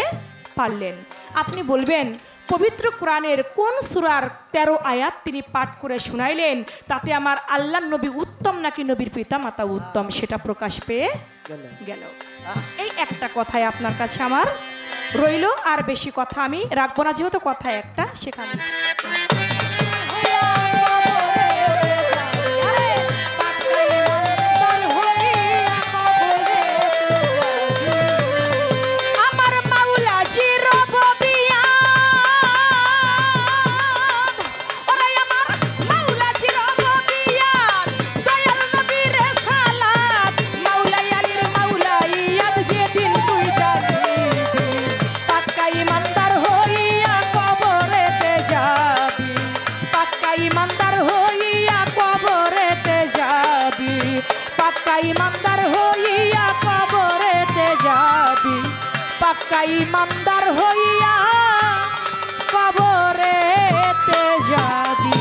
পারলেন। আপনি বলবেন পবিত্র কোরআনের কোন সূরার 13 আয়াত তিনি পাঠ করে শোনাইলেন, তাতে আমার আল্লাহর নবী উত্তম নাকি নবীর পিতা মাতা উত্তম সেটা প্রকাশ পেয়ে গেল। এই একটা কথাই আপনার কাছে আমার রইল, আর বেশি কথা আমি রাখবো না, যেহেতু কথা একটা সেখানে। ইমানদার হইয়া কবরেতে যাবি, পাক্কা ইমানদার হইয়া কবরেতে যাবি।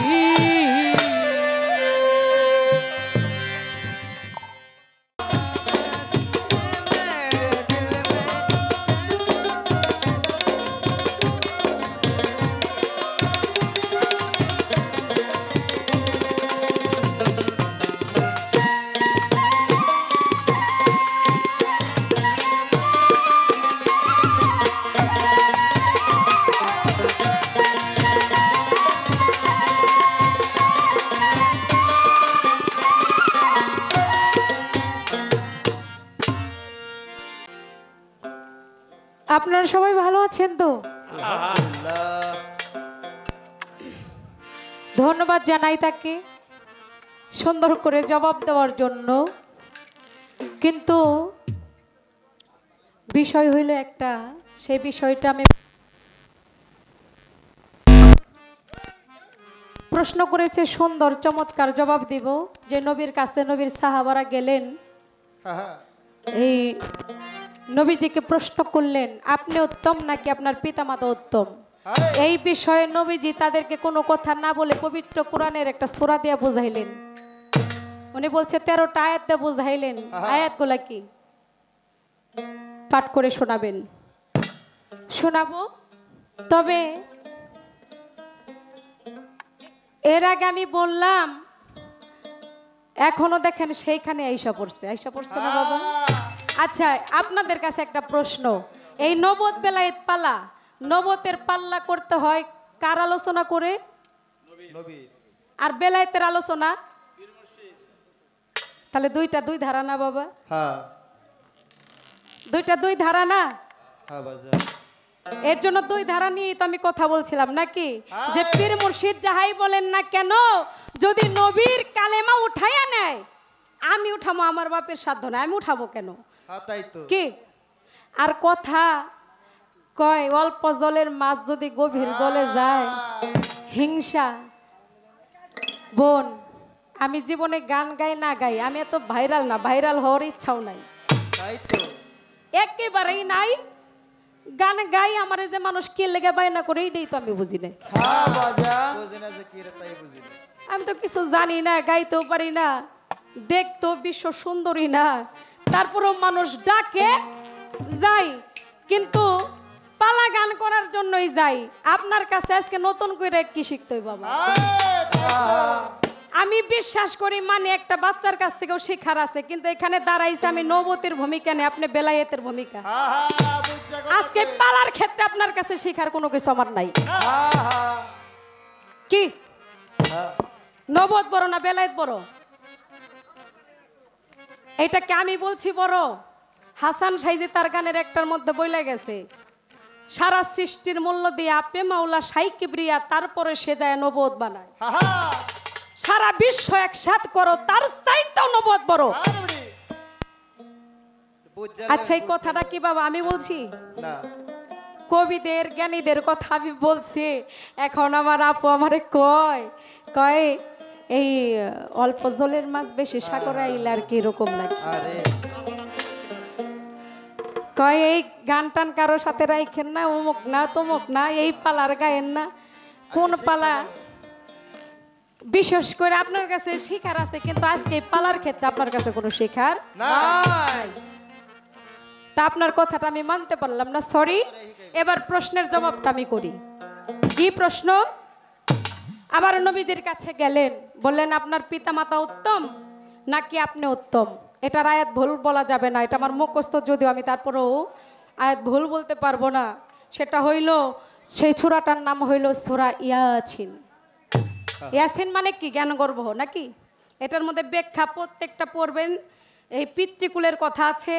আপনারা সবাই ভালো আছেন তো? ধন্যবাদ জানাই তাকে সুন্দর করে জবাব দেওয়ার জন্য। কিন্তু বিষয় হইল একটা, সেই বিষয়টা আমি প্রশ্ন করেছে, সুন্দর চমৎকার জবাব দিব যে নবীর কাছে নবীর সাহাবারা গেলেন, এই নবীজিকে প্রশ্ন করলেন আপনি উত্তম নাকি আপনার পিতামাতা উত্তম। এই বিষয়ে নবীজি তাদেরকে কোনো কথা না বলে পবিত্র কোরআনের একটা সূরা দিয়ে বুঝাইলেন। উনি বলছে 13টা আয়াত দিয়ে বুঝাইলেন। আয়াতগুলা কি পাঠ করে শোনাবেন? শোনাবো, তবে এর আগে আমি বললাম, এখনো দেখেন সেইখানে আইসা পড়ছে না বাবা? আচ্ছা, আপনাদের কাছে একটা প্রশ্ন, এই নবত বেলায়েত পালা, নবতের পাল্লা করতে হয় কার আলোচনা করে? আর বেলায়েতের আলোচনা তাহলে দুই ধারা না বাবা? দুই ধারা না? এর জন্য 2 ধারা নিয়ে তো আমি কথা বলছিলাম নাকি, যে পীর মুর্শিদ যাহাই বলেন না কেন, যদি নবীর কালেমা উঠাইয়া নেয়, আমি উঠাবো, আমার বাপের সাধ্য না, আমি উঠাবো কেন? কি আর কথা কয়, অল্প জলের মাছ যদি গভীর জলে যায়, হিংসা। বোন, আমি জীবনে গান গাই না গাই, আমি এত ভাইরাল না, ভাইরাল হওয়ার ইচ্ছাও নাই, একেবারেই নাই। গান গাই, আমার যে মানুষ কে লেগে বায়না করে এইটাই তো আমি বুঝি না। আমি তো কিছু জানি না, গাইতেও পারি না, দেখতেও বিশ্ব সুন্দরী না, তারপরেও মানুষ ডাকে যাই, কিন্তু পালা গান করার জন্যই যাই। আপনার কাছে আজকে নতুন করে কি শিখতে হবে বাবা? আমি বিশ্বাস করি মানে একটা বাচ্চার কাছ থেকেও শেখার আছে, কিন্তু এখানে দাঁড়াইছে আমি নবতের ভূমিকা নেই, আপনি বেলায়েতের ভূমিকা। আজকে পালার ক্ষেত্রে আপনার কাছে শেখার কোনো কিছু আমার নাই। কি নবত বড় না বেলায়েত বড়? এইটাকে আমি বলছি বড়? হাসান সাইজি তার গানের একটার মধ্যে বইলা গেছে, সারা সৃষ্টির মূল্য দিয়ে আপনি মাওলা সাই কিবরিয়া, তারপরে সে যায় নবত বানায়। সারা বিশ্ব একসাথ করো, তার চাইতেও নবত বড়। আচ্ছা, এই কথাটা কি বাবা আমি বলছি? কবিদের জ্ঞানীদের কথা আমি বলছি। এখন আমার আপু আমারে কয় এই অল্প জলের মাছ বেশি সাগরে আইলে আর কি এরকম নাকি? কয় এই গান টান কারোর সাথে রাইখেন না, অমুক না তমুক না, এই পালার গায়েন না। কোন পালা বিশেষ করে আপনার কাছে শিখার আছে, কিন্তু আজকে এই পালার ক্ষেত্রে আপনার কাছে কোনো শিখার নাই। তা আপনার কথাটা আমি মানতে পারলাম না, সরি। এবার প্রশ্নের জবাবটা আমি করি। কি প্রশ্ন? আবার নবীজির কাছে গেলেন, বললেন আপনার পিতামাতা উত্তম নাকি আপনি উত্তম? এটার আয়াত ভুল বলা যাবে না, এটা আমার মুখস্থ, যদিও আমি তারপরেও আয়াত ভুল বলতে পারবো না। সেটা হইল, সেই সূরাটার নাম হইল সূরা ইয়াসিন। ইয়াসিন মানে কি? জ্ঞানগর্ভ নাকি? এটার মধ্যে ব্যাখ্যা প্রত্যেকটা পড়বেন। এই পিতৃকুলের কথা আছে,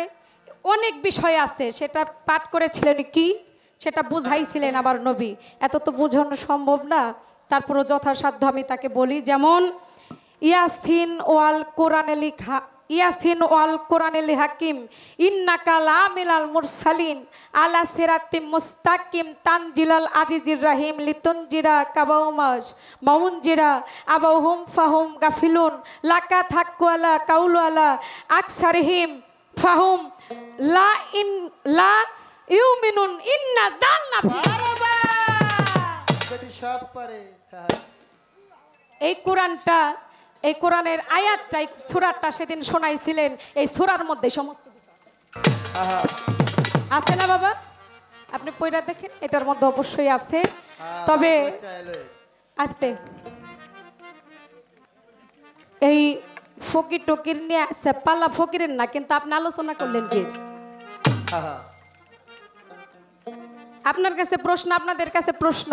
অনেক বিষয় আছে। সেটা পাঠ করেছিলেন কি, সেটা বুঝাইছিলেন আবার নবী। এত তো বোঝানো সম্ভব না, তারপরও যথাসাধ্য আমি তাকে বলি। যেমন ইয়াসিন ওয়াল কোরআনে লিখা, ইয়াসিন ওয়াল কোরআনিল হাকিম ইন্নাকা লামিনাল মুরসালিন আলা সিরাতিম মুস্তাকিম তানজিলাল আজিজির রহিম লিতুনজিরা কাবাউমাস মাউনজিরা আবাহুম ফাহুম গাফিলুন লাকা থাক্কু আলা কাউলু আলা আকসারিহিম ফাহুম লা ইন লা ইউমিনুন ইন্না জান্না ফি। সব পারে। এই কোরআনটা, এই কোরআনের আয়াতটা, এই সূরাটা সেদিন শোনাইছিলেন। এই সূরার মধ্যে সমস্ত আছে না বাবা? আপনি পয়রা দেখেন, এটার মধ্যে অবশ্যই আছে। তবে আসতে এই ফকির টকির নিয়ে আছে, পাল্লা ফকিরের না, কিন্তু আপনি আলোচনা করলেন কি? আপনার কাছে প্রশ্ন, আপনাদের কাছে প্রশ্ন,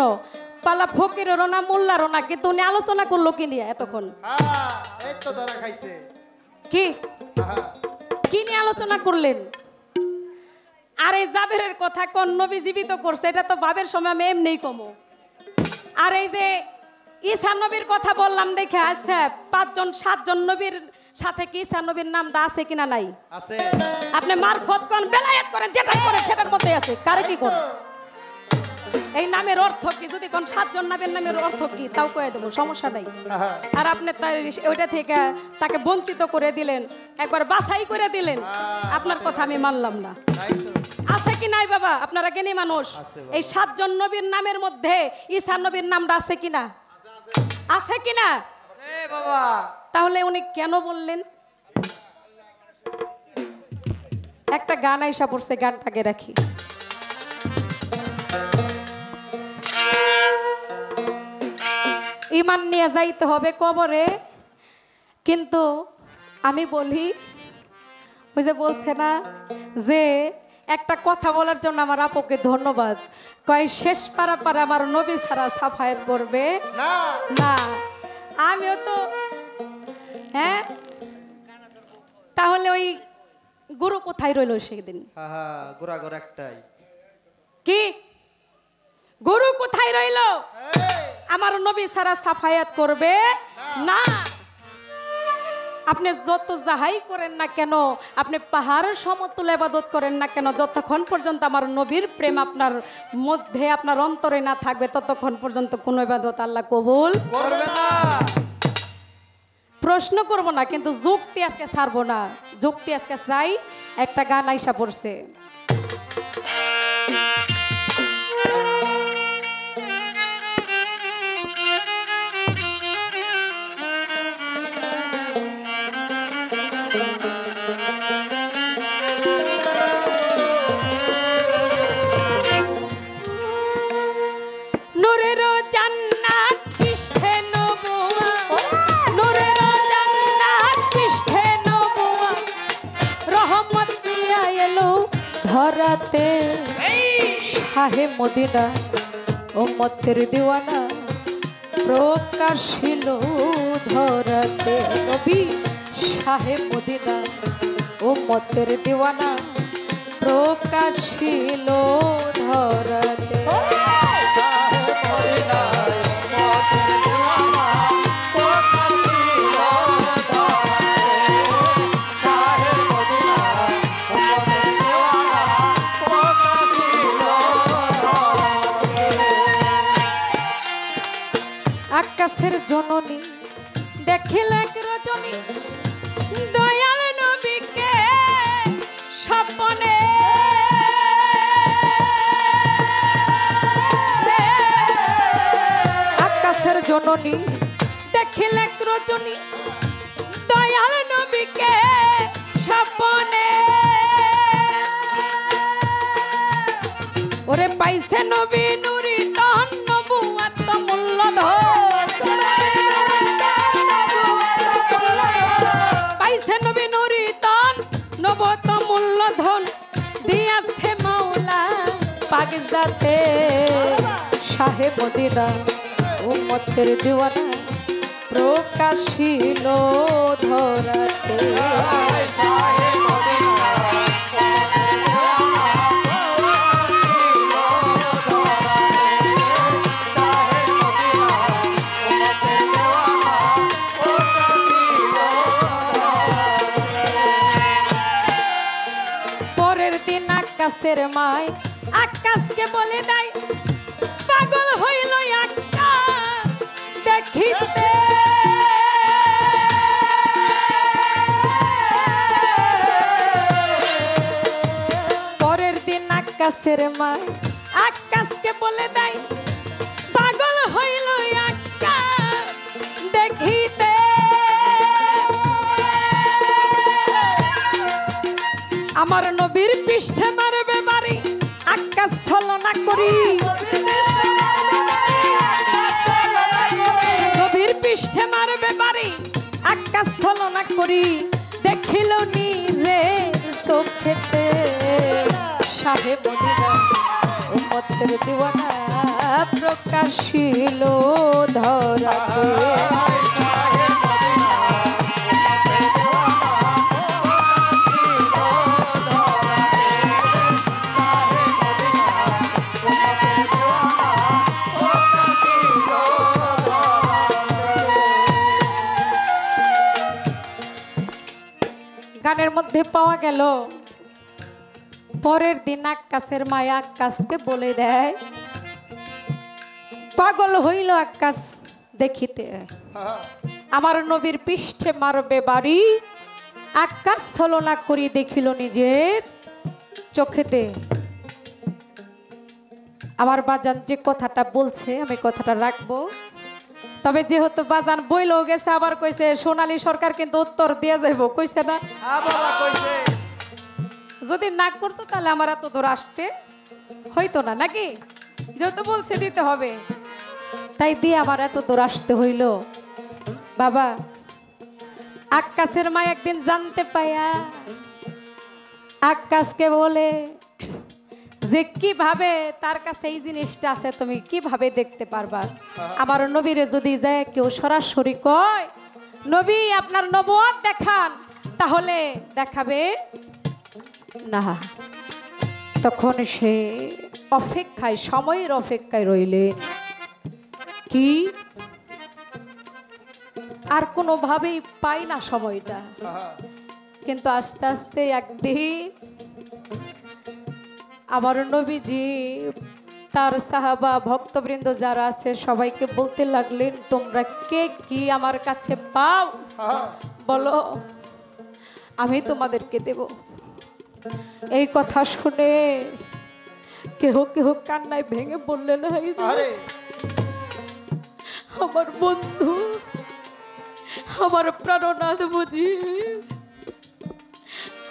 পালা ফকিরেরও না মোল্লারও না, কিন্তু উনি আলোচনা করলো কি নিয়ে এতক্ষণ? কি কি নিয়ে আলোচনা করলেন? আর এই জাবেরের কথা কোন নবী জীবিত করছে, এটা তো বাবের সময় আমি এমনিই কমো। আর এই যে ঈসা নবীর কথা বললাম দেখে, আচ্ছা 5 জন 7 জন নবীর সাথে কি ঈসা নবীর নামটা আছে কিনা? নাই। আছে। আপনি মারফত কোন বেলায়েত করেন, যেটা করেন সেটার মধ্যে আছে। কারে কি কোন এই নামের অর্থ কি? যদি কোন 7 জন নামের অর্থ কি তাও কয়ে দেবো, সমস্যা নাই। আর আপনি ওইটা থেকে তাকে বঞ্চিত করে দিলেন, একবার বাছাই করে দিলেন। আপনার কথা আমি মানলাম না। আছে কি নাই বাবা? আপনারা জ্ঞানী মানুষ। এই 7 জন নবীর নামের মধ্যে ঈসা নবীর নামটা আছে কিনা? আছে কিনা? বাবা। তাহলে উনি কেন বললেন? একটা গান আইসা পড়ছে, গানটাকে রাখি। ইমান নিয়ে যাইতে হবে কবরে, কিন্তু আমি বলি, ওই যে বলছে না যে একটা কথা বলার জন্য আমার আপুকে ধন্যবাদ। কয় শেষ পারা আমার নবী ছাড়া সাফায়াত করবে না। আমিও তো, হ্যাঁ, তাহলে ওই গুরু কোথায় রইল সেদিন? একটাই কি গুরু কোথায় রইল? আমার নবী ছাড়া সাফায়াত করবে না। আপনি যত যাহাই করেন না কেন, আপনি পাহাড়ের সমতুল ইবাদত করেন না কেন, যতক্ষণ পর্যন্ত আমার নবীর প্রেম আপনার মধ্যে, আপনার অন্তরে না থাকবে, ততক্ষণ পর্যন্ত কোনো ইবাদত আল্লাহ কবুল করবে না। প্রশ্ন করব না, কিন্তু যুক্তি আজকে ছাড়বো না। যুক্তি আজকে চাই। একটা গান আইসা পড়ছে, ধরাতে শাহে মদিনা উম্মতের দিওয়ানা প্রকাশিল ধরাতে। নবী শাহে মদিনা উম্মতের দিওয়ানা প্রকাশিল ধরাতে। আকাশের জননী দেখিলে রজনী দয়াল নবীকে স্বপ্নে। জননী দেখিলে রজনী দয়াল নবীকে স্বপ্নে ওরে পাইছে নবী নুরি তহন নবুয়াত মূল্যধন পাইছে নবী নুরি তহন নবুয়াত মূল্যধন দিয়াছে মাওলা পাকিস্তাতে শাহে মদিনা উম্মতের দিওয়ানা প্রকাশিল ধরাতে পরের দিন আকাশের মায় আকাশকে বলে দেয় পাগল হইল আকাশ দেখিতে পরের দিন আকাশের মায় আকাশকে বলে দেয় পাগল হইল আকাশ দেখিতে আমার নবীর পৃষ্ঠে মারবে বাড়ি আকাশ ছলনা করি নবীর পৃষ্ঠে মারবে বাড়ি আকাশ ছলনা করি দেখিল নিজে চোখেতে শাহে মদিনা উম্মতের দিওয়ানা প্রকাশিল ধরাতে গানের মধ্যে পাওয়া গেল পরের দিন আকাশের মায়া আকাশকে বলে দেয় পাগল হইল আকাশ দেখিতে আমার নবীর পৃষ্ঠে মারবে বাড়ি আকাশ ছলনা করি দেখিল নিজের চোখেতে আমার বাজান যে কথাটা বলছে আমি কথাটা রাখবো তবে যেহেতু বাজান বইলেও গেছে আবার কইছে সোনালী সরকার কিন্তু উত্তর দিয়ে যাইব কইছে না যদি না করতো তাহলে আমার এত দূর আসতে হইতো না নাকি যেহেতু বলছে দিতে হবে তাই দিয়ে আমার এত দূর আসতে হইল বাবা আকাশের মা একদিন জানতে পাইয়া আকাশকে বলে যে কিভাবে তার কাছে এই জিনিসটা আছে তুমি কিভাবে দেখতে পারবা আমার নবীরে যদি যায় কেউ সরাসরি কয় নবী আপনার নবুয়ত দেখান তাহলে দেখাবে না তখন সে অপেক্ষায় সময়ের অপেক্ষায় রইলেন কি আর কোনোভাবেই পাই না সময়টা কিন্তু আস্তে আস্তে একদিন আমার নবীজি তার সাহাবা ভক্তবৃন্দ যারা আছে সবাইকে বলতে লাগলেন তোমরা কে কি আমার কাছে পাও বলো আমি তোমাদেরকে দেব এই কথা শুনে কেহ কেহ কান্নায় ভেঙে বললেন আমার বন্ধু আমার প্রাণনাথ বুঝি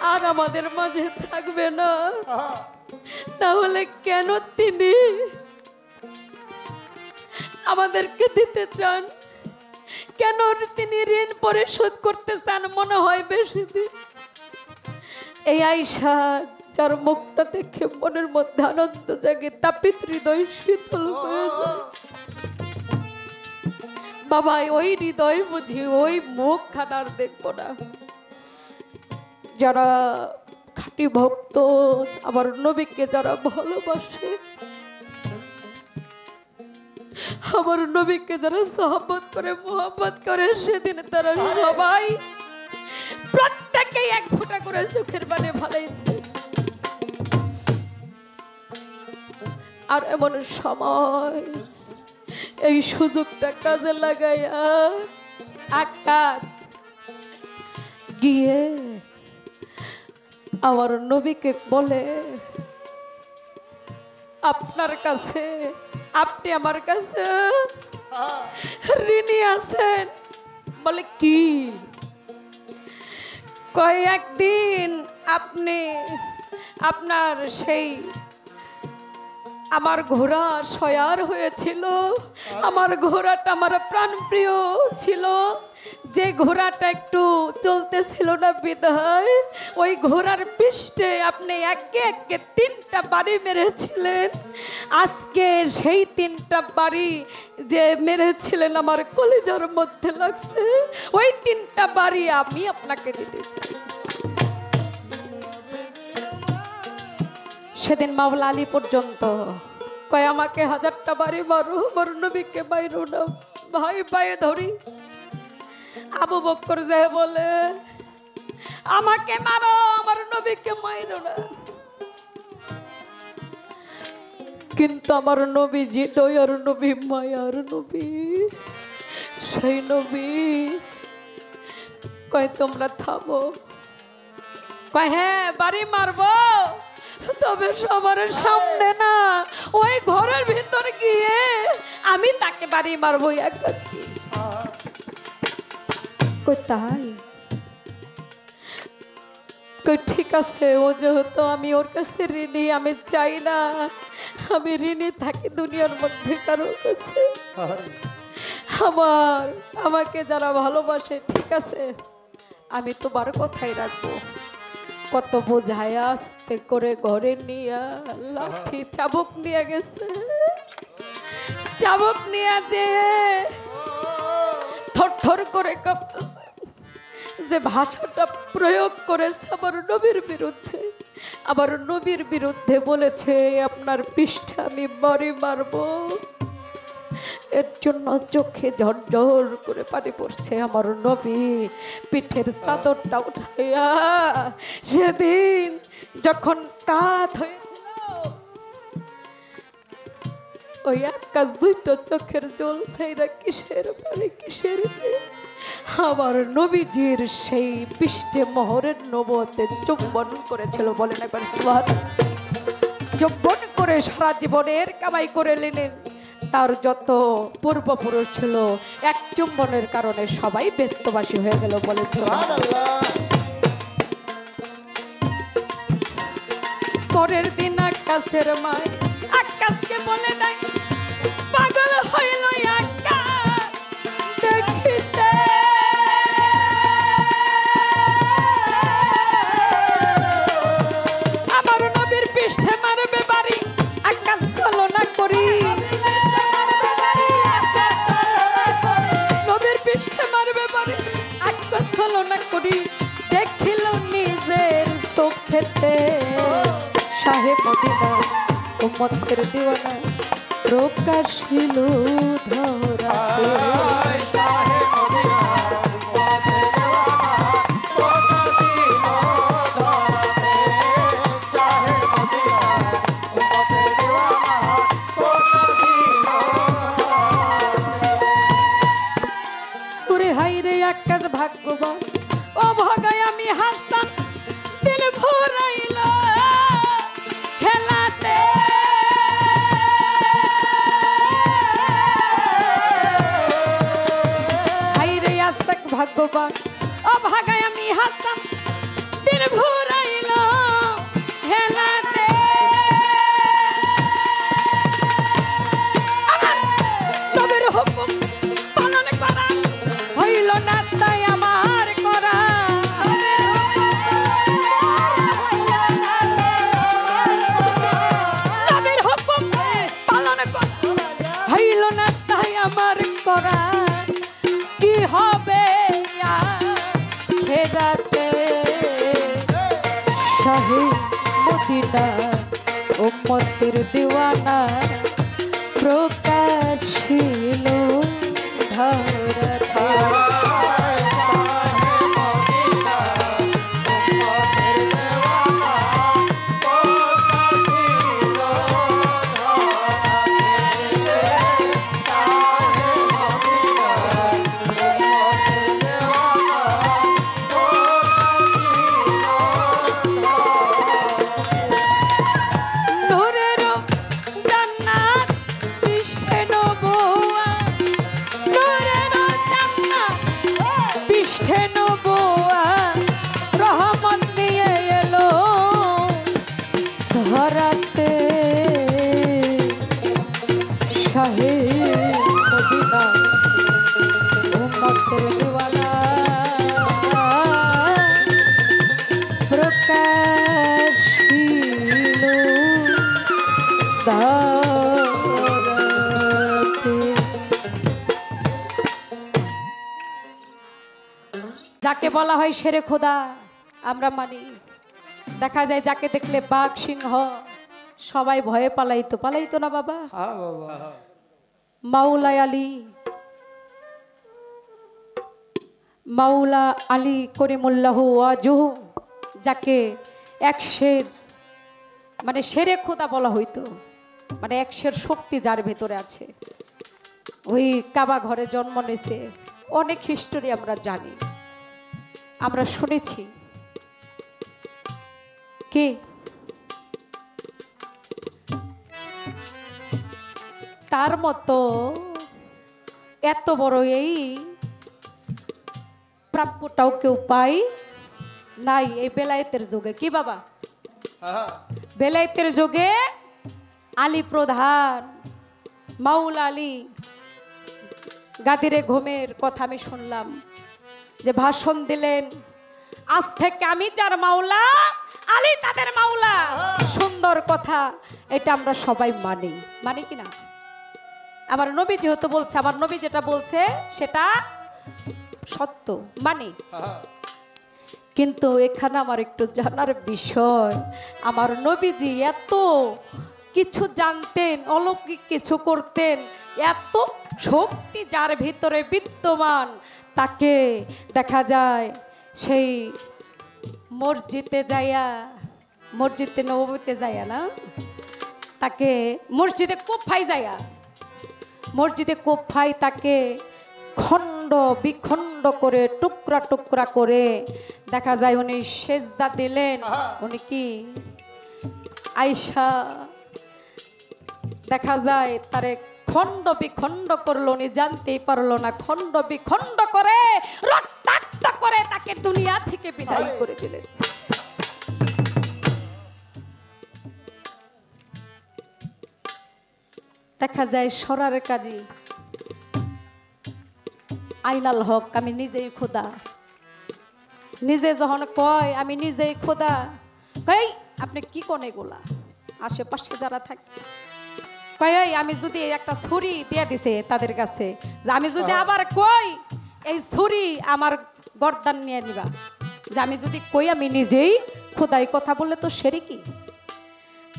আর আমাদের মাঝে থাকবে না তাহলে কেন তিনি আমাদেরকে দিতে চান কেন তিনি ঋণ পরিশোধ করতে চান মনে হয় বেশি দিন এই আয়সা যার মুখটা দেখে মনের মধ্যে আনন্দ জাগে তাপিত হৃদয় শীতল হয়ে যায় বাবা ওই হৃদয় বুঝি ওই মুখ খানার দেখবো না যারা খাঁটি ভক্ত আমার নবীকে যারা ভালোবাসে আমার নবীকে যারা সহবত করে মোহাম্মত করে সেদিন তারা সবাই প্রত্যেকে এক ফোঁটা করে চোখের পানি ফেলাইছে আর এমন সময় এই সুযোগটা কাজে লাগাইয়া আকাশ গিয়ে আমার নবীকে বলে আপনার কাছে আপনি আমার কাছে ঋণী আছেন। বলে কি? কয় একদিন আপনি আপনার সেই আমার ঘোড়া সয়ার হয়েছিল। আমার ঘোড়াটা আমার প্রাণপ্রিয় ছিল, যে ঘোড়াটা একটু চলতেছিল না বিধায় ওই ঘোড়ার পৃষ্ঠে আপনি একে একে 3টা বাড়ি মেরেছিলেন। আজকে সেই 3টা বাড়ি যে মেরেছিলেন আমার কলিজার মধ্যে লাগছে। ওই 3টা বাড়ি আমি আপনাকে দিতে চাই। সেদিন মাওলা আলী পর্যন্ত কয় আমাকে 1000টা বাড়ি মারো, আমার নবীকে মাইরো না। ভাই পায়ে ধরি। আবু বকর যে বলে আমাকে মারো, আমার নবীকে মাইরো না। কিন্তু আমার নবীজি দয়ার নবী, মায়ার নবী, সেই নবী কয় তোমরা থামো। কয় হ্যাঁ বাড়ি মারবো, তবে সবার সামনে না, ওই ঘরের ভিতর গিয়ে আমি তাকে বাড়ি মারবো একাকি। কই তাই? কই ঠিক আছে, ও যেহেতু আমি ওর কাছে ঋণী, আমি চাই না আমি ঋণী থাকি দুনিয়ার মধ্যে কারো কাছে। আমাকে যারা ভালোবাসে ঠিক আছে, আমি তোমার কথাই রাখবো। কত বোঝায় আস্তে করে ঘরে নিয়ে লাঠি চাবুক নিয়ে গেছে। চাবুক নিয়ে দিয়ে থরথর করে কাঁপতেছে। যে ভাষাটা প্রয়োগ করেছে আমার নবীর বিরুদ্ধে, আবার নবীর বিরুদ্ধে বলেছে আপনার পৃষ্ঠে আমি বাড়ি মারবো। এর জন্য চোখে ঝরঝর করে পানি পড়ছে। আমার নবী পিঠের চাদরটা উঠাইয়া সেদিন যখন কাত হয়েছিল, ওই এক কাজ 2টো চোখের জল ছাইরা কিসের পারে কিসের আমার নবীজির সেই পৃষ্ঠে মোহরের নবুয়তে চুম্বন করেছিল। বলেন একবার সুবহানাল্লাহ। চুম্বন করে সারা জীবনের কামাই করে নিলেন। তার যত পূর্বপুরুষ ছিল এক চুম্বনের কারণে সবাই ব্যস্তবাসী হয়ে গেল। বলে পরের দিন আকাশের মায় আকাশকে বলে নাই পাগল হইল আকাশ দেখিতে। আমার নবীর পৃষ্ঠে মারবে বাড়ি, আকাশ ছলনা করি। নবীর পৃষ্ঠে মারবে বাড়ি, আকাশ ছলনা করি। দেখিল নিজের চোখেতে শাহে মদিনা উম্মতের দিওয়ানা প্রকাশিল ধরাতে। ভাগ্যবান ও ভাগায় আমি হাসতাম দিল ভরাইল খেলাতে। হাইরে আস্তাক ভাগ্যবান ও ভাগায় আমি হাসতাম দিল ভরাইল খেলাতে। আমার নবীর হুকুম পালন করা হইল না তাই আমার করা। নবীর হুকুম পালন হইল না তাই আমার করা। কি হবে খেদাতে শাহে মদিনা উম্মতের দিওয়ানা প্রকাশিল ধরাতে। নূরের জান্নাত যাকে বলা হয় শেরে খোদা আমরা মানি। দেখা যায় যাকে দেখলে বাঘ সিংহ সবাই ভয়ে পালাইতো পালাইতো না বাবা। মাওলা আলী, মাওলা আলী করিমুল্লাহ ওয়াজহু, যাকে এক শের মানে শেরে খোদা বলা হইতো, মানে এক শের শক্তি যার ভেতরে আছে, ওই কাবা ঘরে জন্ম নিয়েছে। অনেক হিস্টোরি আমরা জানি, আমরা শুনেছি। কে তার মতো এত বড় এই প্রাপ্যটাও কেউ পাই নাই এই বেলায়েতের যুগে। কি বাবা, বেলায়েতের যুগে আলী প্রধান, মাওলা আলী গাদিরে ঘুমের কথা আমি শুনলাম, যে ভাষণ দিলেন, আজ থেকে আমি যার মাওলা, আলী তাদের মাওলা। সুন্দর কথা, এটা আমরা সবাই মানি, মানি কিনা? আমার নবী যেহেতু বলছে, আমার নবী যেটা বলছে সেটা সত্য, মানি। কিন্তু এখানে আমার একটু জানার বিষয়, আমার নবীজি এত কিছু জানতেন, অলৌকিক কিছু করতেন, এত শক্তি যার ভিতরে বিদ্যমান, তাকে দেখা যায় সেই মসজিদে যাইয়া, মসজিদে নববীতে যাইয়া না, তাকে মসজিদে কুফায় যাইয়া, মসজিদে কুফায় তাকে খণ্ড বিখণ্ড করে টুকরা টুকরা করে দেখা যায় উনি সেজদা দিলেন। উনি কি আয়েশা দেখা যায় তারে খণ্ড বিখণ্ড করলো, উনি জানতেই পারলো না, খণ্ড বিখণ্ড করে রক্তাক্ত করে তাকে দুনিয়া থেকে বিদায় করে দিলেন। দেখা যায় সরার কাজী আইনাল হক, আমি নিজেই খোদা, নিজে যখন কয় আমি নিজেই খোদা, কই আপনি কি কোন এগুলা? আশেপাশে যারা থাকে কয় আমি যদি একটা ছুরি দিয়ে দিছে তাদের কাছে, যে আমি যদি আবার কই এই ছুরি আমার গর্দান নিয়ে নিবা, যে আমি যদি কই আমি নিজেই খোদাই, কথা বললে তো সেরে কি?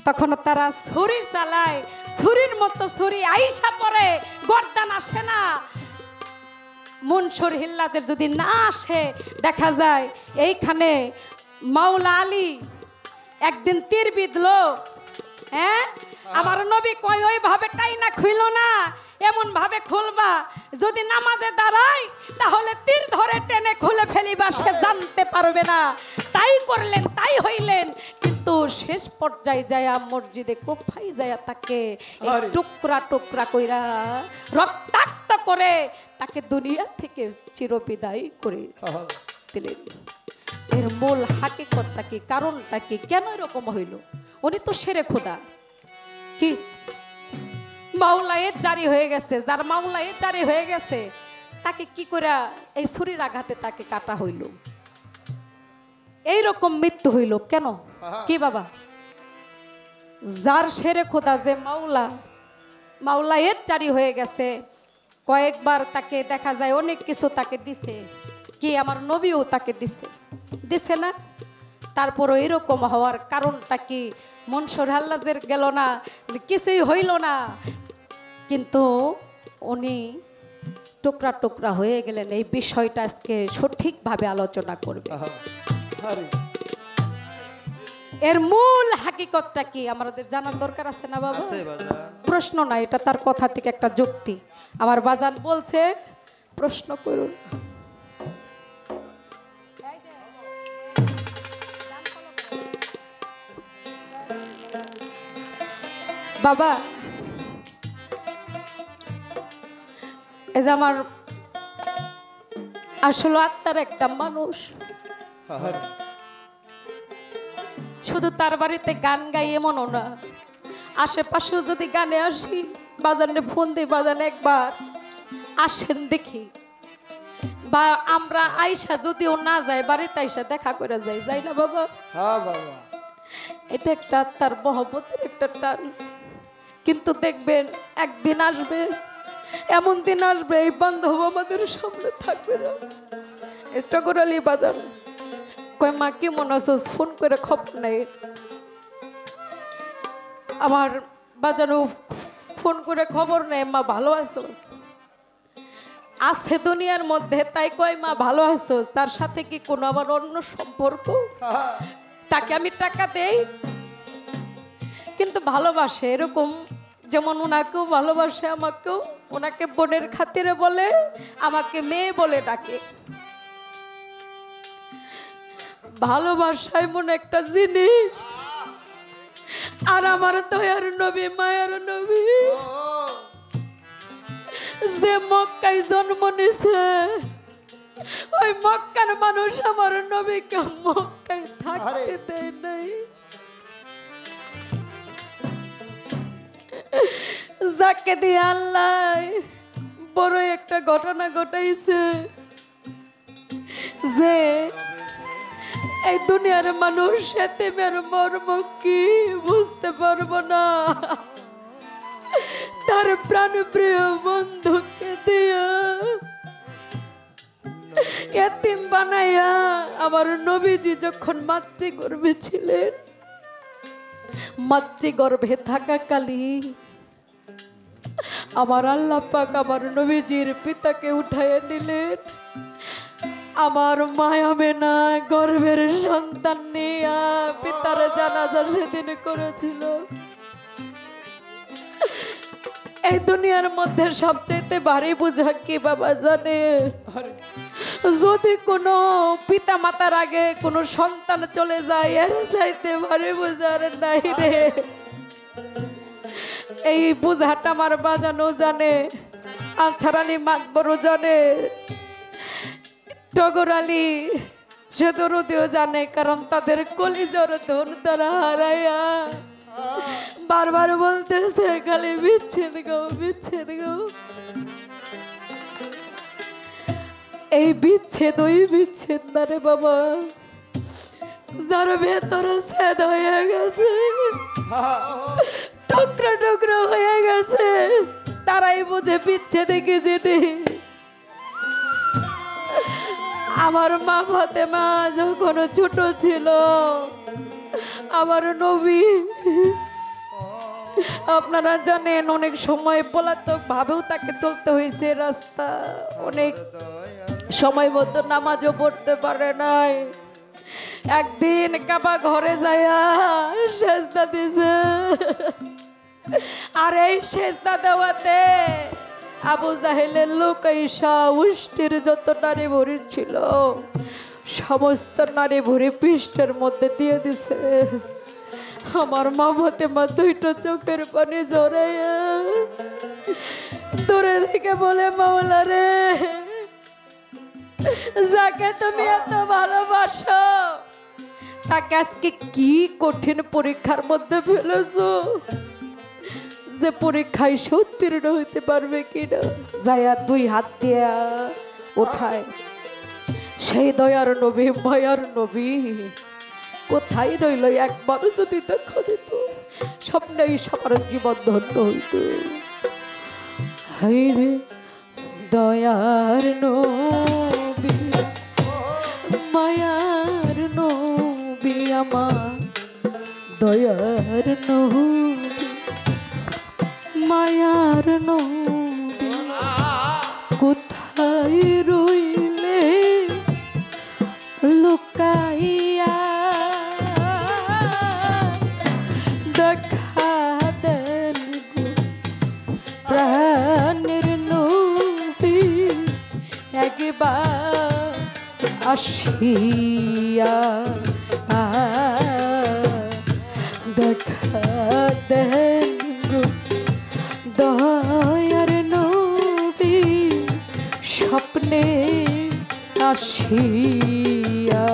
তখন তারা ছুরি চালায়, ছুরির মতো ছুরি আইসা পরে, গর্দান আসে না। মনসুর হিল্লাদের যদি না আসে, দেখা যায় এইখানে মাওলা আলী একদিন তীর বিঁধলো। হ্যাঁ, আমার নবী কয় ওইভাবে টাইনা খুইল না, এমন ভাবে খুলবা যদি নামাজে দাঁড়াই তাহলে তীর ধরে টেনে খুলে ফেলিবা, সে জানতে পারবে না। তাই করলেন, তাই হইলেন। কিন্তু শেষ পর্যায়ে যায়া মসজিদে কুফায় যায়া তাকে টুকরা টুকরা কইরা রক্তাক্ত করে তাকে দুনিয়া থেকে চিরবিদায় করে দিলেন। এর মূল হাকিকতটা কি, কারণটা কি, কেন এরকম হইল? উনি তো শেরে খোদা, কি মাওলায়েত জারি হয়ে গেছে, যার মাওলায়েত জারি হয়ে গেছে তাকে কি করে এই ছুরির আঘাতে তাকে কাটা হইল, এইরকম মৃত্যু হইল কেন? কি বাবা, যার শেরে খোদা, যে মাওলা, মাওলায়েত জারি হয়ে গেছে, কয়েকবার তাকে দেখা যায় অনেক কিছু তাকে দিছে, কি আমার নবীও তাকে দিছে, দিছে না? তারপরও এরকম হওয়ার কারণটা কি? মনসুর হাল্লাদের গেল না, কিছুই হইল না, কিন্তু উনি টুকরা টুকরা হয়ে গেলেন। এই বিষয়টা আজকে সঠিকভাবে আলোচনা করবে। এর মূল হাকিকতটা কি আমাদের জানার দরকার আছে না বাবা? প্রশ্ন না, এটা তার কথা থেকে একটা যুক্তি। আমার বাজান বলছে প্রশ্ন করুন। বাবা, এই যে আমার আসলে আত্মার একটা মানুষ, শুধু তার বাড়িতে গান গাই এমনও না, আশেপাশেও যদি গানে আসি, বাজানে ফোন দিই, বাজানে একবার আসেন দেখি, বা আমরা আইসা যদিও না যাই, বাড়িতে আইসা দেখা করে যাই, যাই না বাবা? হ্যাঁ বাবা, এটা একটা তার মহব্বতের একটা টান। কিন্তু দেখবেন একদিন আসবে, এমন দিন আসবে এই বান্ধব আমাদের সামনে থাকবে না, টগরালি বাজান কয় মা কি মনে আছোস ফোন করে খবর নেই আমার বাজানো ফোন করে খবর নেই মা ভালো আছোস আছে দুনিয়ার মধ্যে তাই কয় মা ভালো আছোস তার সাথে কি কোনো আবার অন্য সম্পর্ক তাকে আমি টাকা দেই কিন্তু ভালোবাসে এরকম যেমন ওনাকেও ভালোবাসে আমাকেও ওনাকে বোনের খাতিরে বলে আমাকে মেয়ে বলে ডাকে ভালোবাসা এমন একটা জিনিস আর আমার দয়ার নবী মায়ার নবী যে মক্কায় জন্ম নিছে ওই মক্কার মানুষ আমার নবীকে মক্কায় থাকতে দেয় নাই যাকে দিয়ে আল্লাহ বড় একটা ঘটনা ঘটাইছে যে এই দুনিয়ার মানুষ এতিমের মর্ম কি বুঝতে পারবো না তার প্রাণপ্রিয় বন্ধুকে দিয়া এতিম বানাইয়া আমার নবীজি যখন মাতৃগর্ভে ছিলেন মাতৃগর্ভে থাকাকালী আমার আল্লাহ পাক আমার নবীজির পিতাকে উঠাইয়া নিলেন আমার মায়া মেনা গর্ভের সন্তান নিয়া পিতার জানাজা সেদিন করেছিল এই দুনিয়ার মধ্যে সবচেয়ে ভারী বোঝা কি বাবা জানে যদি কোনো পিতা মাতার আগে কোনো সন্তান চলে যায় এর চাইতে ভারী বোঝার নাই রে এই বোঝাটা আমার বাজানো জানে আনসার আলী মাতবরও জানে টগর আলী সে দরদিও জানে কারণ তাদের কলিজার ধন তারা হারাইয়া বারবার বলতেছে খালি বিচ্ছেদ গো বিচ্ছেদ গো এই বিচ্ছেদ ওই বিচ্ছেদ না রে বাবা যার ভেতরে ছেদ হয়ে গেছে টুকরো টুকরো হয়ে গেছে তারাই বুঝে বিচ্ছেদে কি যেতে আমার মা ফাতেমা যখন ছোট ছিল আমার নবী আপনারা জানেন অনেক সময় পলাতক ভাবেও তাকে চলতে হয়েছে রাস্তা অনেক সময় মতো নামাজও পড়তে পারে নাই একদিন কাবা ঘরে যায়া সেজদা দিছে আর এই সেজদা দেওয়াতে আবু জাহেলের লোক ঈশা উষ্টির যত নারী ভরি ছিল সমস্ত নারী ভরি পৃষ্ঠের মধ্যে দিয়ে দিছে আমার মা ফাতেমা দুইটা চোখের পানি জড়াইয়া দূরে থেকে বলে মাওলা রে যাকে তুমি এত ভালোবাসো তাকে আজকে কি কঠিন পরীক্ষার মধ্যে ফেলেছো যে পরীক্ষায় উত্তীর্ণ হইতে পারবে কিনা যাইয়া দুই হাত দিয়া ওঠায় সেই দয়ার নবী মায়ার নবী কোথায় রইল একবার যদি দেখা দিত স্বপ্নেই সবার জীবন ধন্য হইত হাই রে দয়ার নবী মায়ার নবী আমার দয়ার নবী মায়ার নবী কোথায় রইলে লুকাইয়া দেখা দেন প্রাণের নবী একবার আসিয়া দেখা দেন দয়ার নবী স্বপ্নে আসিয়া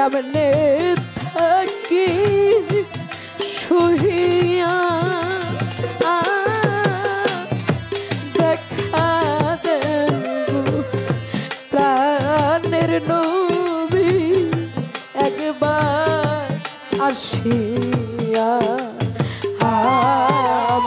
কেমনে থাকি সহিয়া দেখা দেন প্রাণের নবী একবার আসিয়া আমার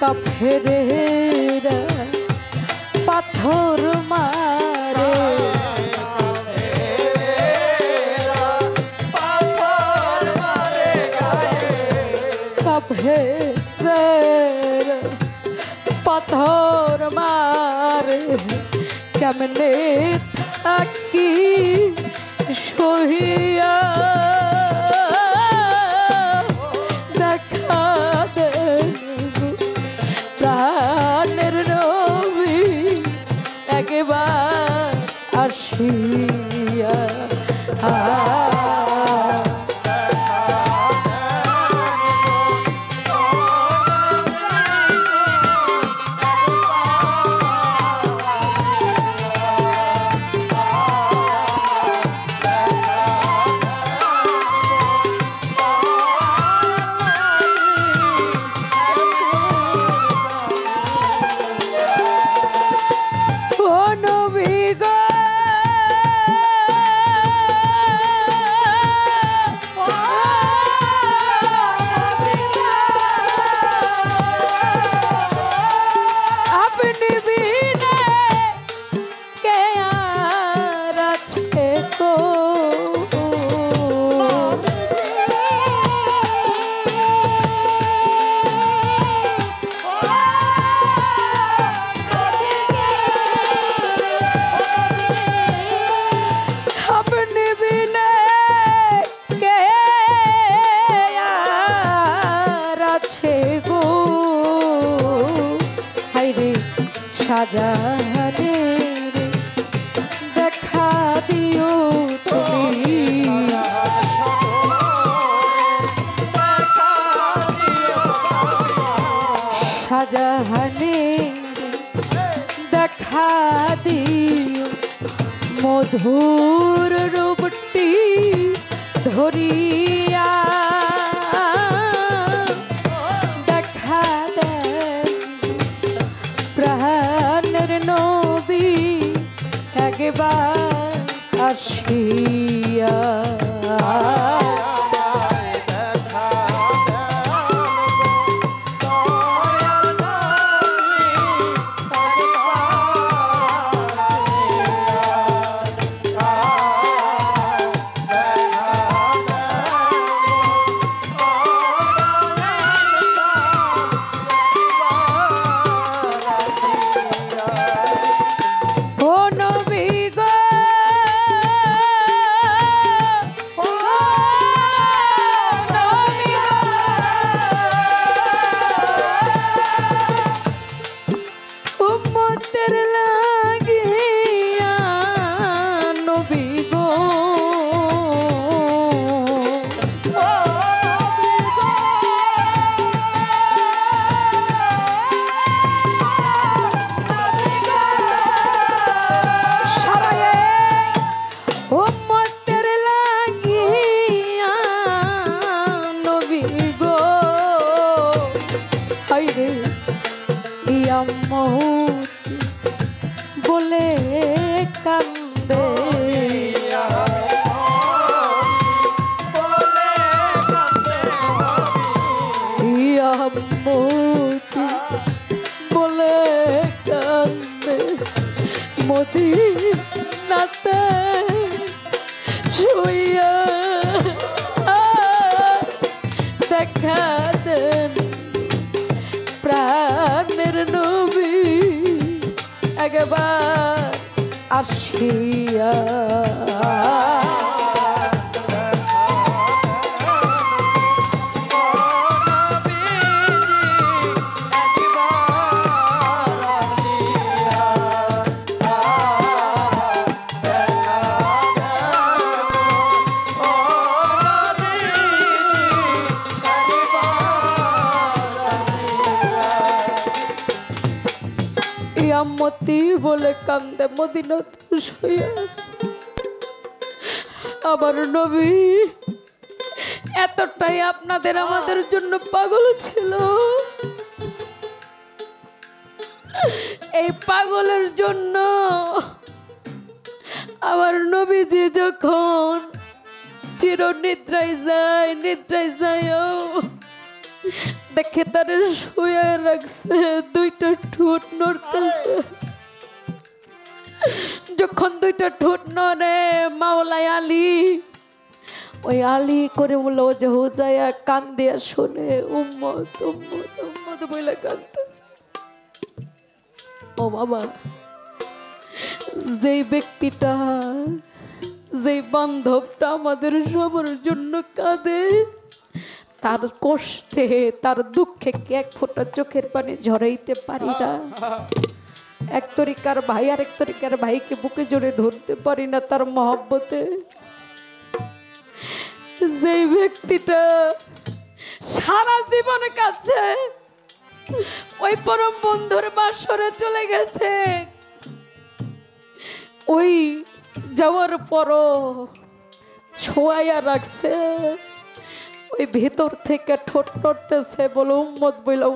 কাফেরেরা পাথর মারে কাফেরেরা পাথর মারে কেমনে থাকি সহিয়া দেখা দেন প্রাণের নবী একবার আসিয়া সাজানের দেখা দিও তুমি সাজানের দেখা দিও মধুর রূপটি ধরিয়া দেখা দেন প্রাণের নবী একবার আসিয়া ও নবী গো মতি বলে কান্দে মতি বলে কান্দে মোদি নাতে শুইয়া দেখা দেন প্রাণের নবী একবার আসিয়া মতি বলে কান্দে মদিনা শুইয়া আমার নবী এতটাই আপনাদের আমাদের জন্য পাগল ছিল, এই পাগলের জন্য আমার নবীজি যখন চির নিদ্রায় যায় দেখে তার শুয়ে রাখছে, দুইটা ঠোঁট নড়তেছে। যখন দুইটা ঠোঁট নড়ে মাওলাই আলী ওই আলী করে বললো যে হোজাইয়া কান দিয়া শোনে উম্মত উম্মত উম্মত বলে কাঁদতেছে। ও বাবা, যেই ব্যক্তিটা যেই বান্ধবটা আমাদের সবার জন্য কাঁদে, তার কষ্টে তার দুঃখে কি এক ফোঁটা চোখের পানি ঝরাইতে পারি না। এক তরিকার ভাই আর এক তরিকার ভাইকে বুকে জড়ে ধরতে পারি না তার মহব্বতে। যেই ব্যক্তিটা সারা জীবনে কাছে ওই পরম বন্ধুর বাসরে চলে গেছে, ওই যাওয়ার পরও ছোঁয়া রাখছে, ওই ভেতর থেকে ঠোঁট নড়তেছে বলে উম্মত বইলা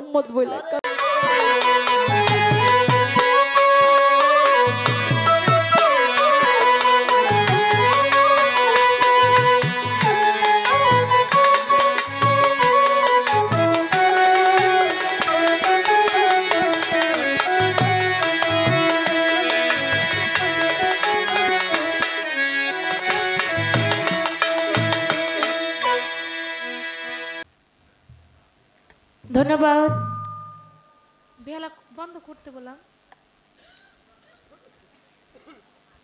ধন্যবাদ। বেলা বন্ধ করতে বললাম।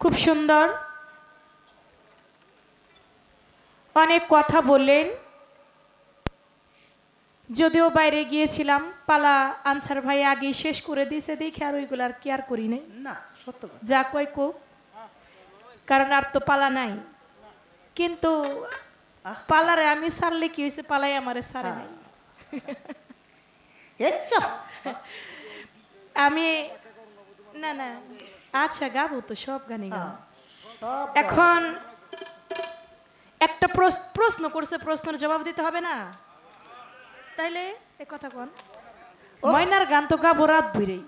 খুব সুন্দর অনেক কথা বললেন। যদিও বাইরে গিয়েছিলাম, পালা আনসার ভাই আগে শেষ করে দিয়েছে দেখে আর ওইগুলো আর কেয়ার করি নাই। না সত্য যা কয় কোক, কারণ আর তো পালা নাই। কিন্তু পালারে আমি সারলে কি হয়েছে, পালাই আমারে সারে নাই। আমি না না আচ্ছা গাবো তো, সব গানই গাবো। এখন একটা প্রশ্ন করছে, প্রশ্নের জবাব দিতে হবে না? তাইলে এ কথা কোন ময়নার গান তো গাবো রাত ভরেই।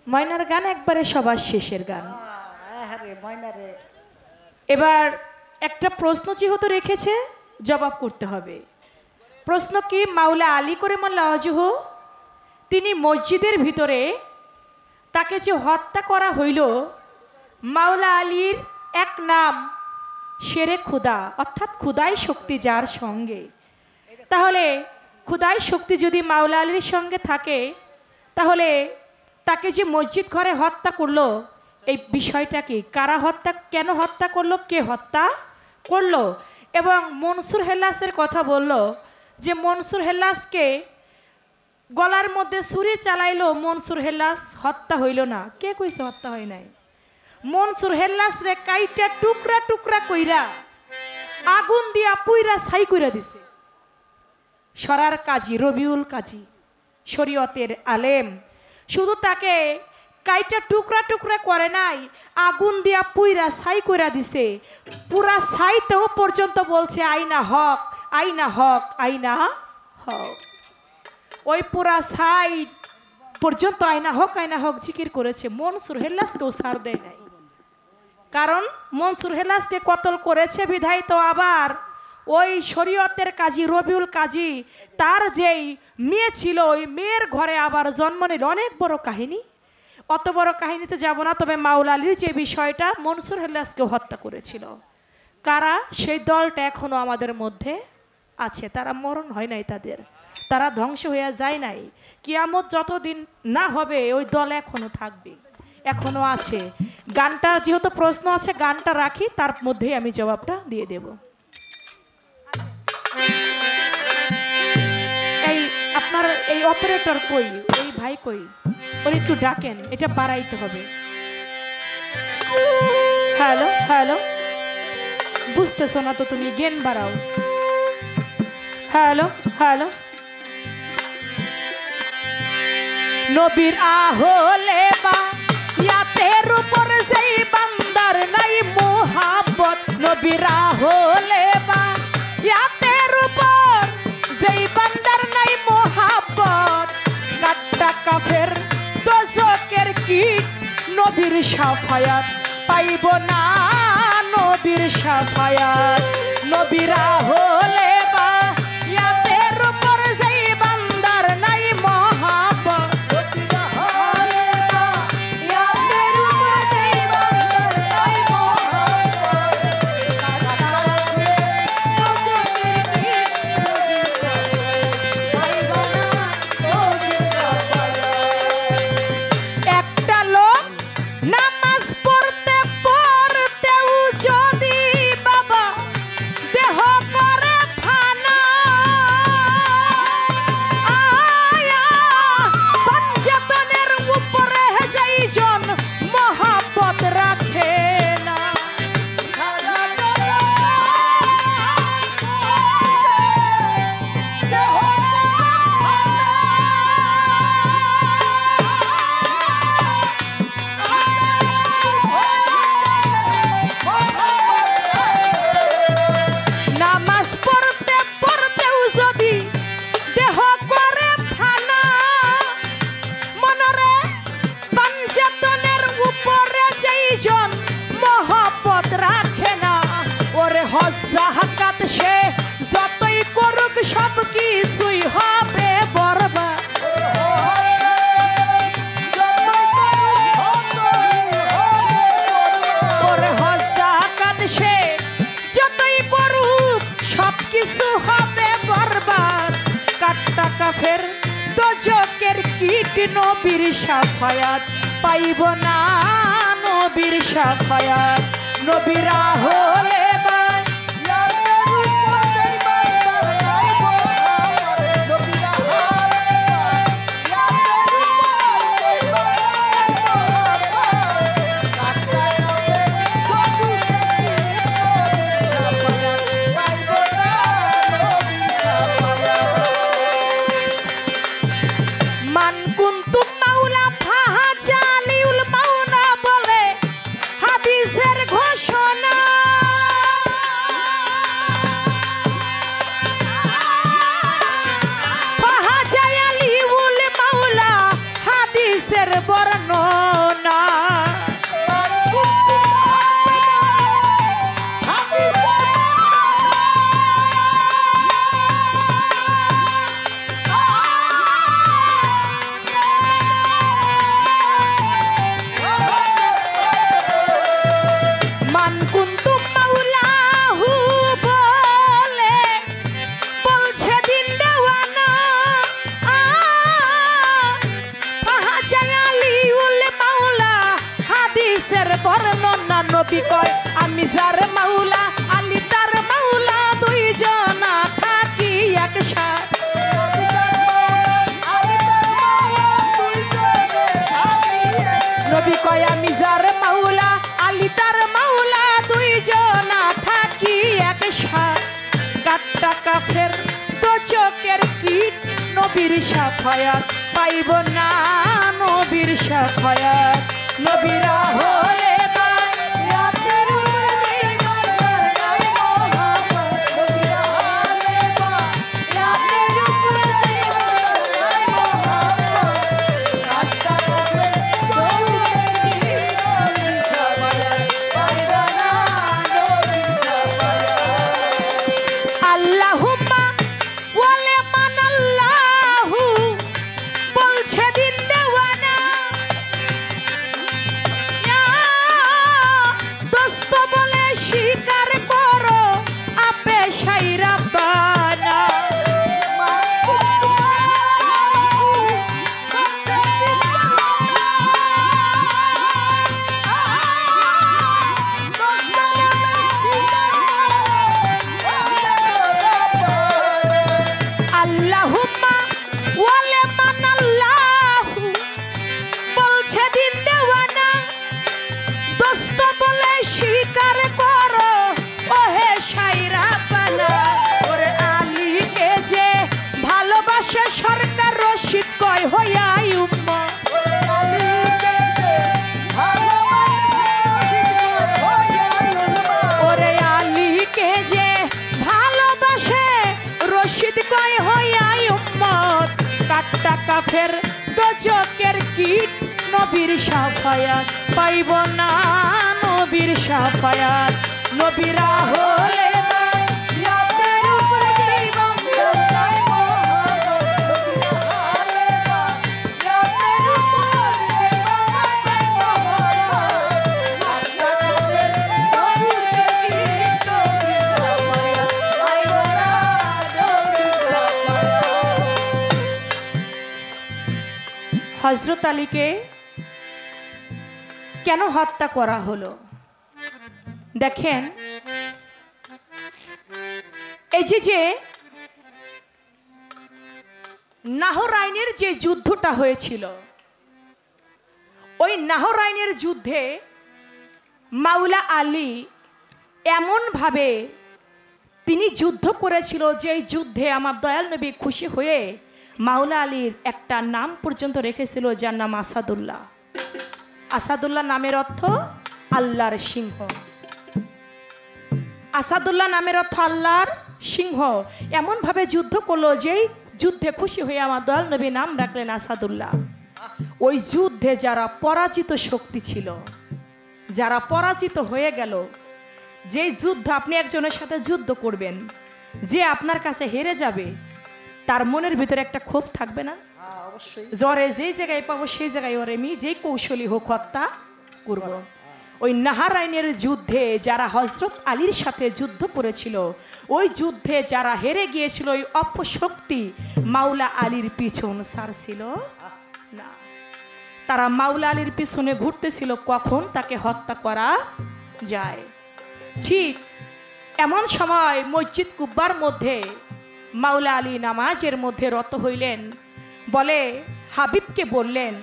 ময়নার গান একবারে সবার শেষের গান। এবার একটা প্রশ্ন যেহেতু রেখেছে জবাব করতে হবে। প্রশ্ন কি? মাওলা আলী করিমুল্লাহ ওয়াজহ তিনি মসজিদের ভিতরে তাকে যে হত্যা করা হইল, মাওলা আলীর এক নাম শেরে খুদা, অর্থাৎ খুদাই শক্তি যার সঙ্গে। তাহলে খুদাই শক্তি যদি মাওলা আলীর সঙ্গে থাকে, তাহলে তাকে যে মসজিদ ঘরে হত্যা করলো, এই বিষয়টা কি? কারা হত্যা, কেন হত্যা করলো, কে হত্যা করলো? এবং মনসুর হেল্লাসের কথা বলল যে মনসুর হেল্লাসকে গলার মধ্যে ছুরি চালাইলো, মনসুর হেল্লাস হত্যা হইল না। কে কইছে হত্যা হয় নাই? মনসুর হেল্লাস রে কাইটা টুকরা টুকরা কইরা আগুন দিয়া পুইরা ছাই কইরা দিছে। সরার কাজী রবিউল কাজী, শরীয়তের আলেম, শুধু তাকে কাইটা টুকরা টুকরা করে নাই, আগুন দিয়া পুইরা ছাই কইরা দিছে। পুরা ছাইতেও পর্যন্ত বলছে আইনা হক, আইনা হক, আইনা হক। ওই পুরা ছাই পর্যন্ত আয়না হোক জিকির করেছে, মনসুর হেল্লাসকেও ছাড় দেয় নাই। কারণ মনসুর হেল্লাসকে কতল করেছে বিধায় তো আবার ওই শরীয়তের কাজী রবিউল কাজী তার যেই মেয়ে ছিল ওই মেয়ের ঘরে আবার জন্ম নিল। অনেক বড় কাহিনী, অত বড় কাহিনীতে যাব না। তবে মাওলা আলীর যে বিষয়টা, মনসুর হেল্লাসকেও হত্যা করেছিল কারা, সেই দলটা এখনো আমাদের মধ্যে আছে। তারা মরণ হয় নাই তাদের, তারা ধ্বংস হয়ে যায় নাই। কিয়ামত যতদিন না হবে ওই দল এখনো থাকবে, এখনো আছে। গানটা যেহেতু প্রশ্ন আছে, গানটা রাখি, তার মধ্যেই আমি জবাবটা দিয়ে দেব। এই আপনার এই অপারেটর কই, ওই ভাই কই, ওর একটু ডাকেন, এটা বাড়াইতে হবে। হ্যালো হ্যালো, বুঝতেছো না তো তুমি, জ্ঞান বাড়াও। হ্যালো হ্যালো, নবীর আহলে বা ইয়াতের উপর যেই বান্দার নাই মুহাব্বত, নবীর আহলে বা ইয়াতের উপর যেই বান্দার নাই মুহাব্বত, কাট্টা কাফের দোজখের কীট, নবীর শাফায়াত পাইব না, নবীর শাফায়াত। নবীর আহলে বা ইয়াতের উপর যেই বান্দার নাই মুহাব্বত, একটা লোক নামাজ পড়তে পড়তেও যদি বাবা দেহ করে ফানা, আয়া পঞ্চতনের উপরে যেইজন মহাব্বত রাখে না, নামাজ পড়তে পড়তেও যদি দেহ করে ফানা, মনরে পঞ্চতনের উপরে যেইজন মহব্বত রাখে না, ওরে হজ জাকাত সে যতই করুক সব কিছুই হবে বরবাদ। ওরে হজ জাকাত সে যতই করুক সব কিছু হবে বরবাদ। কাট্টা কাফের দোজখের কীট, নবীর শাফায়াত পাইব না, নবীর শাফায়াত। নবীর আহলে বা মান কুনতুম মাওলা ফাহাজা আলিউল মাওনা বলে হাদিসের ঘোষণা, ফাহাজা আলিউল মাওলা হাদিসের বর্ণনা। মান কুনতুম মাওলাহু বলে বলছে দিন দেওয়ানা, ফাহাজা আলিউল মাওলা হাদিসের বর্ণনা। নবী কয় আমি যার মাওলা, আলী তার মাওলা, দুইজনা থাকি একসাথে। নবী কয় আমি যার মাওলা, আলী তার মাওলা, দুইজনা থাকি একসাথে। কাট্টা কাফের দোজখের কীট, নবীর শাফায়াত পাইব না, নবীর শাফায়াত। নবীর আহলে বা কি নবীর সাফায়াত পাইব না নবীর সাফায়াত নবীরা হলে হযরত আলীকে কেন হত্যা করা হলো? দেখেন, এই যে নাহরাইনের যে যুদ্ধটা হয়েছিল, ওই নাহরাইনের যুদ্ধে মাওলা আলী এমনভাবে তিনি যুদ্ধ করেছিল যে এই যুদ্ধে আমার দয়াল নবী খুশি হয়ে মাওলা আলীর একটা নাম পর্যন্ত রেখেছিল, যার নাম আসাদুল্লাহ। আসাদুল্লাহ নামের অর্থ আল্লাহর সিংহ। আসাদুল্লাহ নামের অর্থ আল্লাহর সিংহ। এমনভাবে যুদ্ধ করলো যেই যুদ্ধে খুশি হয়ে আমার দয়াল নবী নাম রাখলেন আসাদুল্লাহ। ওই যুদ্ধে যারা পরাজিত শক্তি ছিল, যারা পরাজিত হয়ে গেল, যেই যুদ্ধ আপনি একজনের সাথে যুদ্ধ করবেন, যে আপনার কাছে হেরে যাবে তার মনের ভিতরে একটা ক্ষোভ থাকবে না? জ্বরে যেই জায়গায় পাবো সেই জায়গায় ওরে আমি যেই কৌশলী হোক হত্যা করব। ওই নাহরাইনের যুদ্ধে যারা হযরত আলীর সাথে যুদ্ধ করেছিল, ওই যুদ্ধে যারা হেরে গিয়েছিল, ওই অপশক্তি মাওলা আলীর পিছন ছাড়ছিল না। তারা মাওলা আলীর পিছনে ঘুরতেছিল কখন তাকে হত্যা করা যায়। ঠিক এমন সময় মসজিদ কুব্বার মধ্যে মাওলা আলী নামাজের মধ্যে রত হইলেন, বলে হাবিবকে বললেন,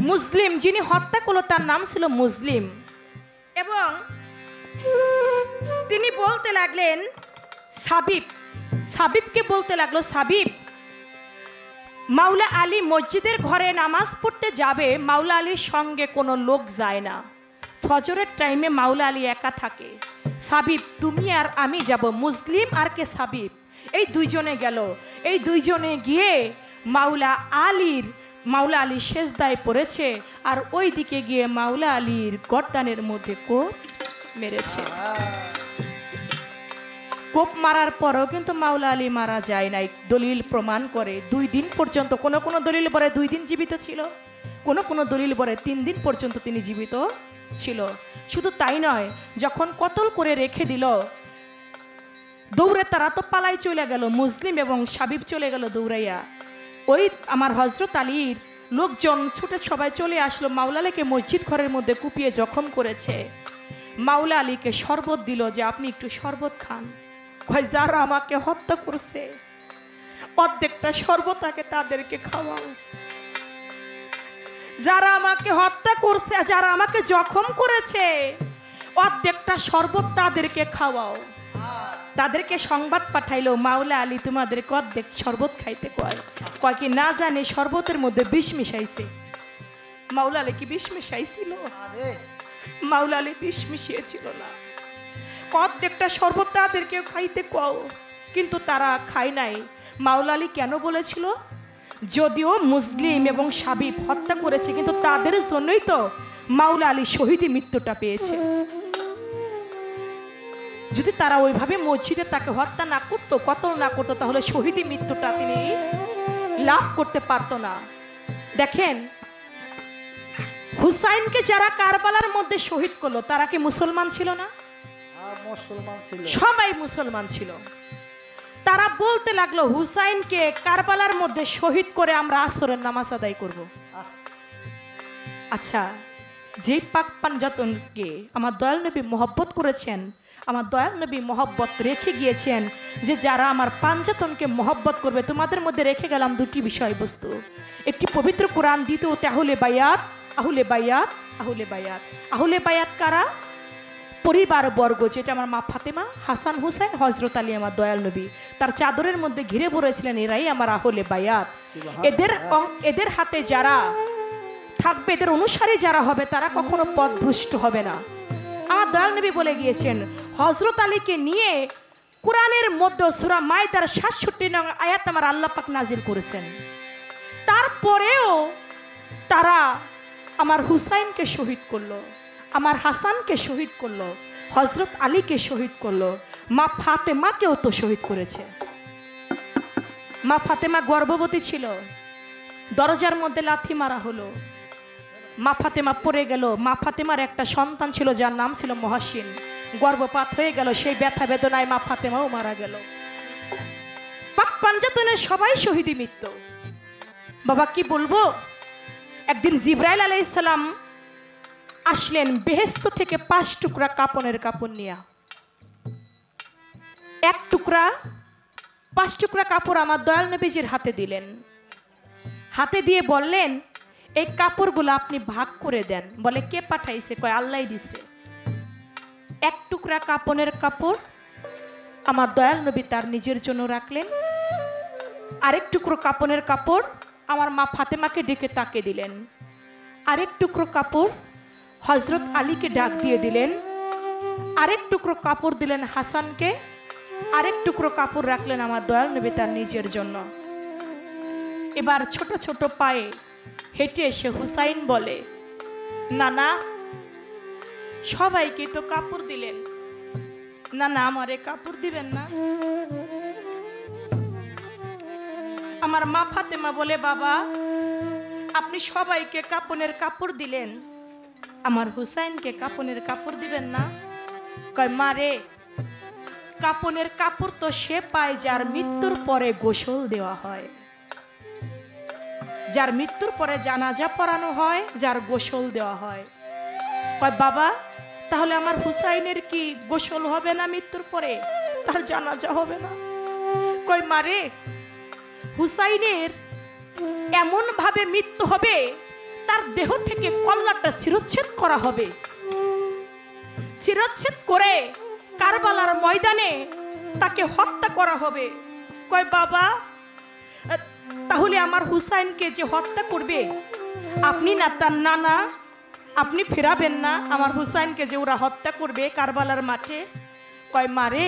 মুসলিম যিনি হত্যা করলো তার নাম ছিল মুসলিম, এবং তিনি বলতে লাগলেন সাবিব, সাবিবকে বলতে লাগলো, সাবিব, মাওলা আলী মসজিদের ঘরে নামাজ পড়তে যাবে, মাওলা আলীর সঙ্গে কোনো লোক যায় না, ফজরের টাইমে মাওলা আলী একা থাকে, সাবিব তুমি আর আমি যাব। মুসলিম আর কে সাবিব, এই দুইজনে গেল। এই দুইজনে গিয়ে মাওলা আলী সেজদায় পড়েছে, আর ওই দিকে গিয়ে মাওলা আলীর গর্দানের মধ্যে কোপ মেরেছে। কোপ মারার পরও কিন্তু মাওলা আলী মারা যায় নাই। দলিল প্রমাণ করে 2 দিন পর্যন্ত, কোন কোন দলিল বলে 2 দিন জীবিত ছিল, কোন কোন দলিল বলে 3 দিন পর্যন্ত তিনি জীবিত ছিল। শুধু তাই নয়, যখন কতল করে রেখে দিল, দৌড়ে তারা তো পালাই চলে গেল, মুসলিম এবং সাবিব চলে গেল দৌড়াইয়া। ওই আমার হযরত আলীর লোকজন ছুটে সবাই চলে আসলো, মাওলা আলীকে মসজিদ ঘরের মধ্যে কুপিয়ে জখম করেছে। মাওলা আলীকে শরবত দিল যে আপনি একটু শরবত খান। কয় যারা আমাকে হত্যা করছে অর্ধেকটা শরবত আগে তাদেরকে খাওয়াও, যারা আমাকে হত্যা করছে, যারা আমাকে জখম করেছে অর্ধেকটা শরবত তাদেরকে খাওয়াও। তাদেরকে সংবাদ পাঠাইলো মাওলা আলী তোমাদেরকে অর্ধেক শরবত খাইতে কয়। কয় কি না জানে শরবতের মধ্যে বিষ মিশাইছে। মাওলা আলী কি বিষ মিশাইছিল? মাওলা আলী বিষ মিশিয়েছিল না। অর্ধেকটা শরবত তাদেরকে খাইতে কও, কিন্তু তারা খায় নাই। মাওলা আলী কেন বলেছিল? যদিও মুসলিম এবং সাবিব হত্যা করেছে, কিন্তু তাদের জন্যই তো মাওলা আলী শহীদি মৃত্যুটা পেয়েছে। যদি তারা ওইভাবে মসজিদে তাকে হত্যা না করতো, কতল না করতো, তাহলে শহীদি মৃত্যুটা তিনি লাভ করতে পারতো না। দেখেন, হুসাইনকে যারা কারবালার মধ্যে শহীদ করলো তারা কি মুসলমান ছিল না? সবাই মুসলমান ছিল। তারা বলতে লাগলো হুসাইনকে কারবালার মধ্যে শহীদ করে আমরা আসরের নামাজ আদায় করব। আচ্ছা, যে পাক পাঞ্জাতনকে আমার দয়াল নবী মহব্বত করেছেন, আমার দয়াল নবী মহব্বত রেখে গিয়েছেন যে যারা আমার পাঞ্জাতনকে মহব্বত করবে, তোমাদের মধ্যে রেখে গেলাম 2টি বিষয়বস্তু। একটি পবিত্র কোরআন, দ্বিতীয়তে আহলে বায়াত। আহলে বায়াত, আহলে বায়াত, আহলে বায়াত কারা? পরিবার বর্গ, যেটা আমার মা ফাতেমা, হাসান হুসাইন, হযরত আলী আমার দয়াল নবী তার চাদরের মধ্যে ঘিরে পড়েছিলেন, এরাই আমার আহলে বায়াত। এদের হাতে যারা থাকবে, এদের অনুসারী যারা হবে, তারা কখনো পথভ্রষ্ট হবে না। আমার দয়াল নবী বলে গিয়েছেন, হযরত আলীকে নিয়ে কোরআনের মধ্যে সূরা মাইদার ৬৭ নং আয়াত আমার আল্লাহ পাক নাজিল করেছেন। তারপরেও তারা আমার হুসাইনকে শহীদ করলো, আমার হাসানকে শহীদ করলো, হযরত আলীকে শহীদ করলো, মা ফাতেমাকেও তো শহীদ করেছে। মা ফাতেমা গর্ভবতী ছিল, দরজার মধ্যে লাথি মারা হলো, মা ফাতেমা পড়ে গেল। মা ফাতেমার একটা সন্তান ছিল যার নাম ছিল মহাসিন, গর্ভপাত হয়ে গেল, সেই ব্যথা বেদনায় মা ফাতেমাও মারা গেল। পাক পাঞ্জাতনের সবাই শহীদি মৃত্যু। বাবা কি বলবো, একদিন জিবরাইল আলাইহিস সালাম আসলেন বেহেশত থেকে 5 টুকরা কাপনের কাপড় নিয়ে। এক টুকরা 5 টুকরা কাপড় আমার দয়াল নবীজির হাতে দিলেন। হাতে দিয়ে বললেন, এই কাপড়গুলো আপনি ভাগ করে দেন। বলে কে পাঠাইছে? কয় আল্লাহই দিছে। এক টুকরা কাপনের কাপড় আমার দয়াল নবী তার নিজের জন্য রাখলেন। আরেক টুকরো কাপনের কাপড় আমার মা ফাতেমাকে ডেকে তাকে দিলেন। আরেক টুকরো কাপড় হযরত আলীকে ডাক দিয়ে দিলেন। আরেক টুকরো কাপড় দিলেন হাসানকে। আরেক টুকরো কাপড় রাখলেন আমার দয়াল নবী তার নিজের জন্য। এবার ছোট ছোট পায়ে হেঁটে এসে হুসাইন বলে, নানা সবাইকে তো কাপড় দিলেন, না না আমারে কাপড় দিবেন না? আমার মা ফাতেমা বলে, বাবা আপনি সবাইকে কাপনের কাপড় দিলেন, আমার হুসাইনকে কাপনের কাপড় দিবেন না? কয় মারে, কাপনের কাপড় তো সে পায় যার মৃত্যুর পরে গোসল দেওয়া হয়, যার মৃত্যুর পরে জানাজা পড়ানো হয়, যার গোসল দেওয়া হয়। কয় বাবা তাহলে আমার হুসাইনের কি গোসল হবে না মৃত্যুর পরে? তার জানাজা হবে না? কয় মারে, হুসাইনের এমন ভাবে মৃত্যু হবে, তার দেহ থেকে কল্লাটা চিরচ্ছেদ করা হবে, চিরচ্ছেদ করে কারবালার ময়দানে তাকে হত্যা করা হবে। কয় বাবা তাহলে আমার হুসাইনকে যে হত্যা করবে, আপনি না তার নানা, আপনি ফেরাবেন না আমার হুসাইনকে যে ওরা হত্যা করবে কারবালার মাঠে? কয় মারে,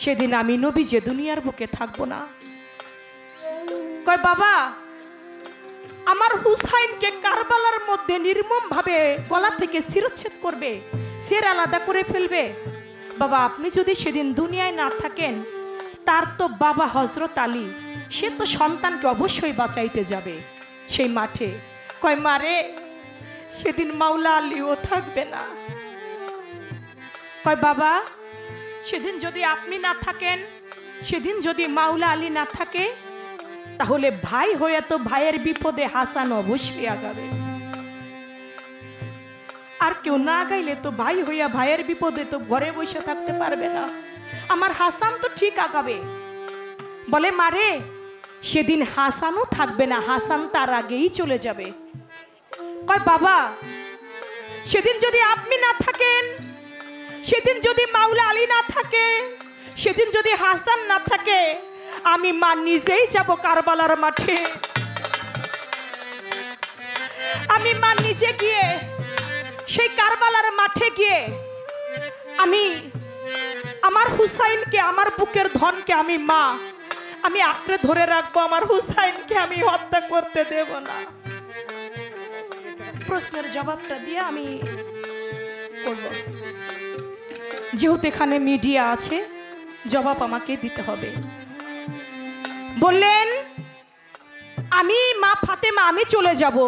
সেদিন আমি নবী যে দুনিয়ার বুকে থাকবো না। কয় বাবা আমার হুসাইনকে কারবালার মধ্যে নির্মম ভাবে গলা থেকে শিরচ্ছেদ করবে, শির আলাদা করে ফেলবে। বাবা আপনি যদি সেদিন দুনিয়ায় না থাকেন, তার তো বাবা হযরত আলী, সে তো সন্তানকে অবশ্যই বাঁচাইতে যাবে সেই মাঠে। কয় মারে, সেদিন মাওলা আলীও থাকবে না। কয় বাবা সেদিন যদি আপনি না থাকেন, সেদিন যদি মাওলা আলী না থাকে, তাহলে ভাই হয়ে তো ভাইয়ের বিপদে হাসান অবশ্যই আগাবে, আর কেউ না গাইলে তো ভাই হইয়া ভাইয়ের বিপদে তো ঘরে বসে থাকতে পারবে না, আমার হাসান তো ঠিক আগাবে। বলে মারে, সেদিন হাসানও থাকবে না, হাসান তার আগেই চলে যাবে। কয় বাবা সেদিন যদি আপনি না থাকেন, সেদিন যদি মাওলা আলী না থাকে, সেদিন যদি হাসান না থাকে, আমি মা নিজেই যাব কারবালার মাঠে। আমি মা নিজে গিয়ে সেই কারবালার মাঠে গিয়ে আমি আমার হুসাইনকে, আমার বুকের ধনকে আমি মা আমি আঁকড়ে ধরে রাখবো, আমার হুসাইনকে আমি হত্যা করতে দেব না। প্রশ্নের জবাবটা দিয়ে আমি করব, যেহেতু এখানে মিডিয়া আছে জবাব আমাকে দিতে হবে। বললেন আমি মা ফাতেমা আমি চলে যাব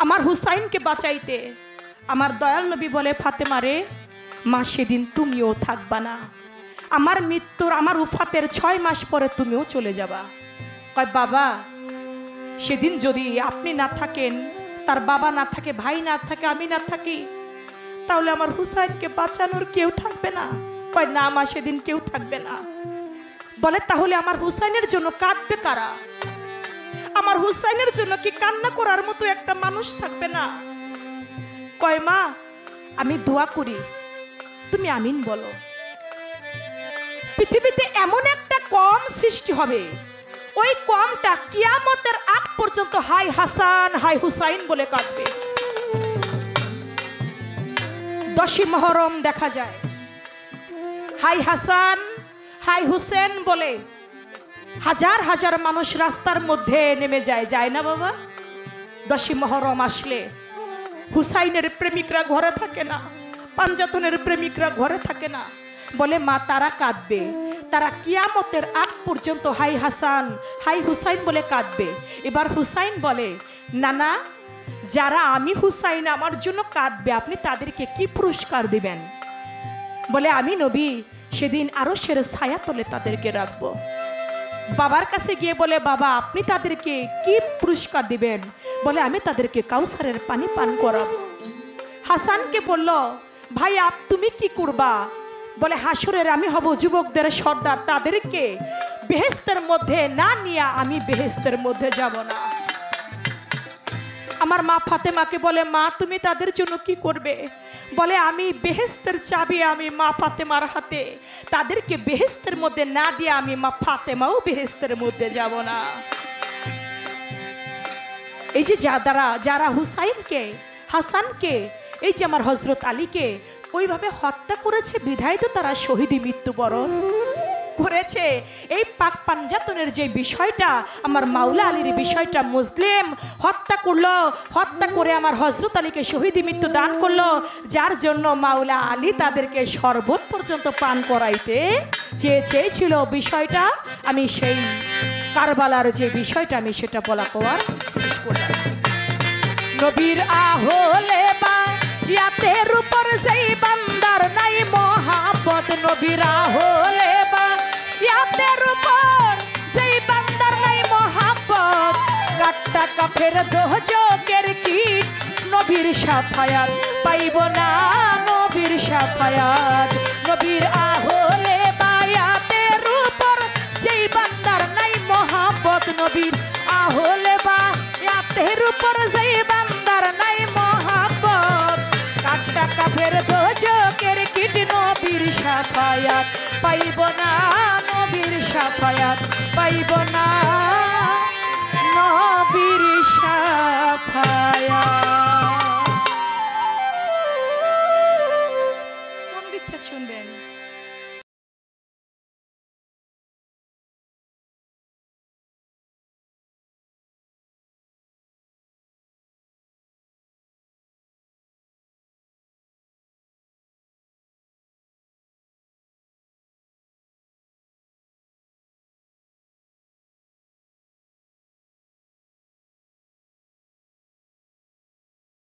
আমার হুসাইনকে বাঁচাইতে। আমার দয়াল নবী বলে, ফাতেমা রে মা সেদিন তুমিও থাকবা না, আমার মৃত্যুর আমার উফাতের 6 মাস পরে তুমিও চলে যাবা। কয় বাবা সেদিন যদি আপনি না থাকেন, তার বাবা না থাকে, ভাই না থাকে, আমি না থাকি, তাহলে আমার হুসাইনকে বাঁচানোর কেউ থাকবে না। কয় না মা সেদিন কেউ থাকবে না। বলে তাহলে আমার হুসাইনের জন্য কাঁদবে কারা? আমার হুসাইনের জন্য কি কান্না করার মতো একটা মানুষ থাকবে না? কয় মা আমি দোয়া করি, তুমি আমিন বলো। পৃথিবীতে এমন একটা কম সৃষ্টি হবে, ওই কমটা কিয়ামতের আগ পর্যন্ত হাই হাসান হাই হুসাইন বলে কাঁদবে। 10ই মুহররম দেখা যায় হাই হাসান হাই হুসেন বলে হাজার হাজার মানুষ রাস্তার মধ্যে নেমে যায়, যায় না বাবা? 10ই মহরম আসলে হুসাইনের প্রেমিকরা ঘরে থাকে না, পাঞ্জাতনের প্রেমিকরা ঘরে থাকে না। বলে মা তারা কাঁদবে, তারা কিয়ামতের আগ পর্যন্ত হাই হাসান হাই হুসাইন বলে কাঁদবে। এবার হুসাইন বলে, নানা যারা আমি হুসাইন আমার জন্য কাঁদবে আপনি তাদেরকে কি পুরস্কার দিবেন? বলে আমি নবী সেদিন আরশের ছায়া তলে তাদেরকে রাখবো। বাবার কাছে গিয়ে বলে, বাবা আপনি তাদেরকে কি পুরস্কার দিবেন? বলে আমি তাদেরকে কাউসারের পানি পান করাবো। হাসানকে বলল, ভাই তুমি কি করবা? বলে হাসরের আমি হব যুবকদের সর্দার, তাদেরকে বেহেশতের মধ্যে না নিয়ে আমি বেহেশতের মধ্যে যাব না। আমার মা ফাতেমাকে বলে, মা তুমি তাদের জন্য কি করবে? বলে আমি বেহেশতের চাবি আমি মা ফাতেমার হাতে, তাদেরকে বেহেশতের মধ্যে না দিয়ে আমি মা ফাতেমাও বেহেশতের মধ্যে যাব না। এই যে যারা হুসাইনকে হাসানকে এই যে আমার হযরত আলীকে ওইভাবে হত্যা করেছে বিধায় তো তারা শহীদি মৃত্যুবরণ করেছে। এই পাক পাঞ্জাতনের যে বিষয়টা আমার মাওলা আলীর বিষয়টা মুসলিম হত্যা করলো, হত্যা করে আমার হযরত আলীকে শহীদি মৃত্যু দান করলো, যার জন্য মাওলা আলী তাদেরকে শরবত পর্যন্ত পান করাইতে চেয়েছিল। বিষয়টা আমি সেই কারবালার যে বিষয়টা আমি সেটা বলা কওয়ার নবীর আহলে বা ইয়াতের উপর সেই বান্দার নাই মহাব্বত, নবীর আহলে বা ইয়াতের উপর সেই বান্দার নাই মহাব্বত, কাটটা কাফের দোজকের কীট নবীর শাফায়াত পাইব না, নবীর শাফায়াত। নবীর আহলে বা ইয়াতের উপর যেই বান্দার নাই মহাব্বত, নবীর আহলে বা ইয়াতের উপর যেই বান্দার নাই মহাব্বত, কাটটা কাফের দোজকের কীট নবীর শাফায়াত পাইব না, নবীর শাফায়াত পাইব না।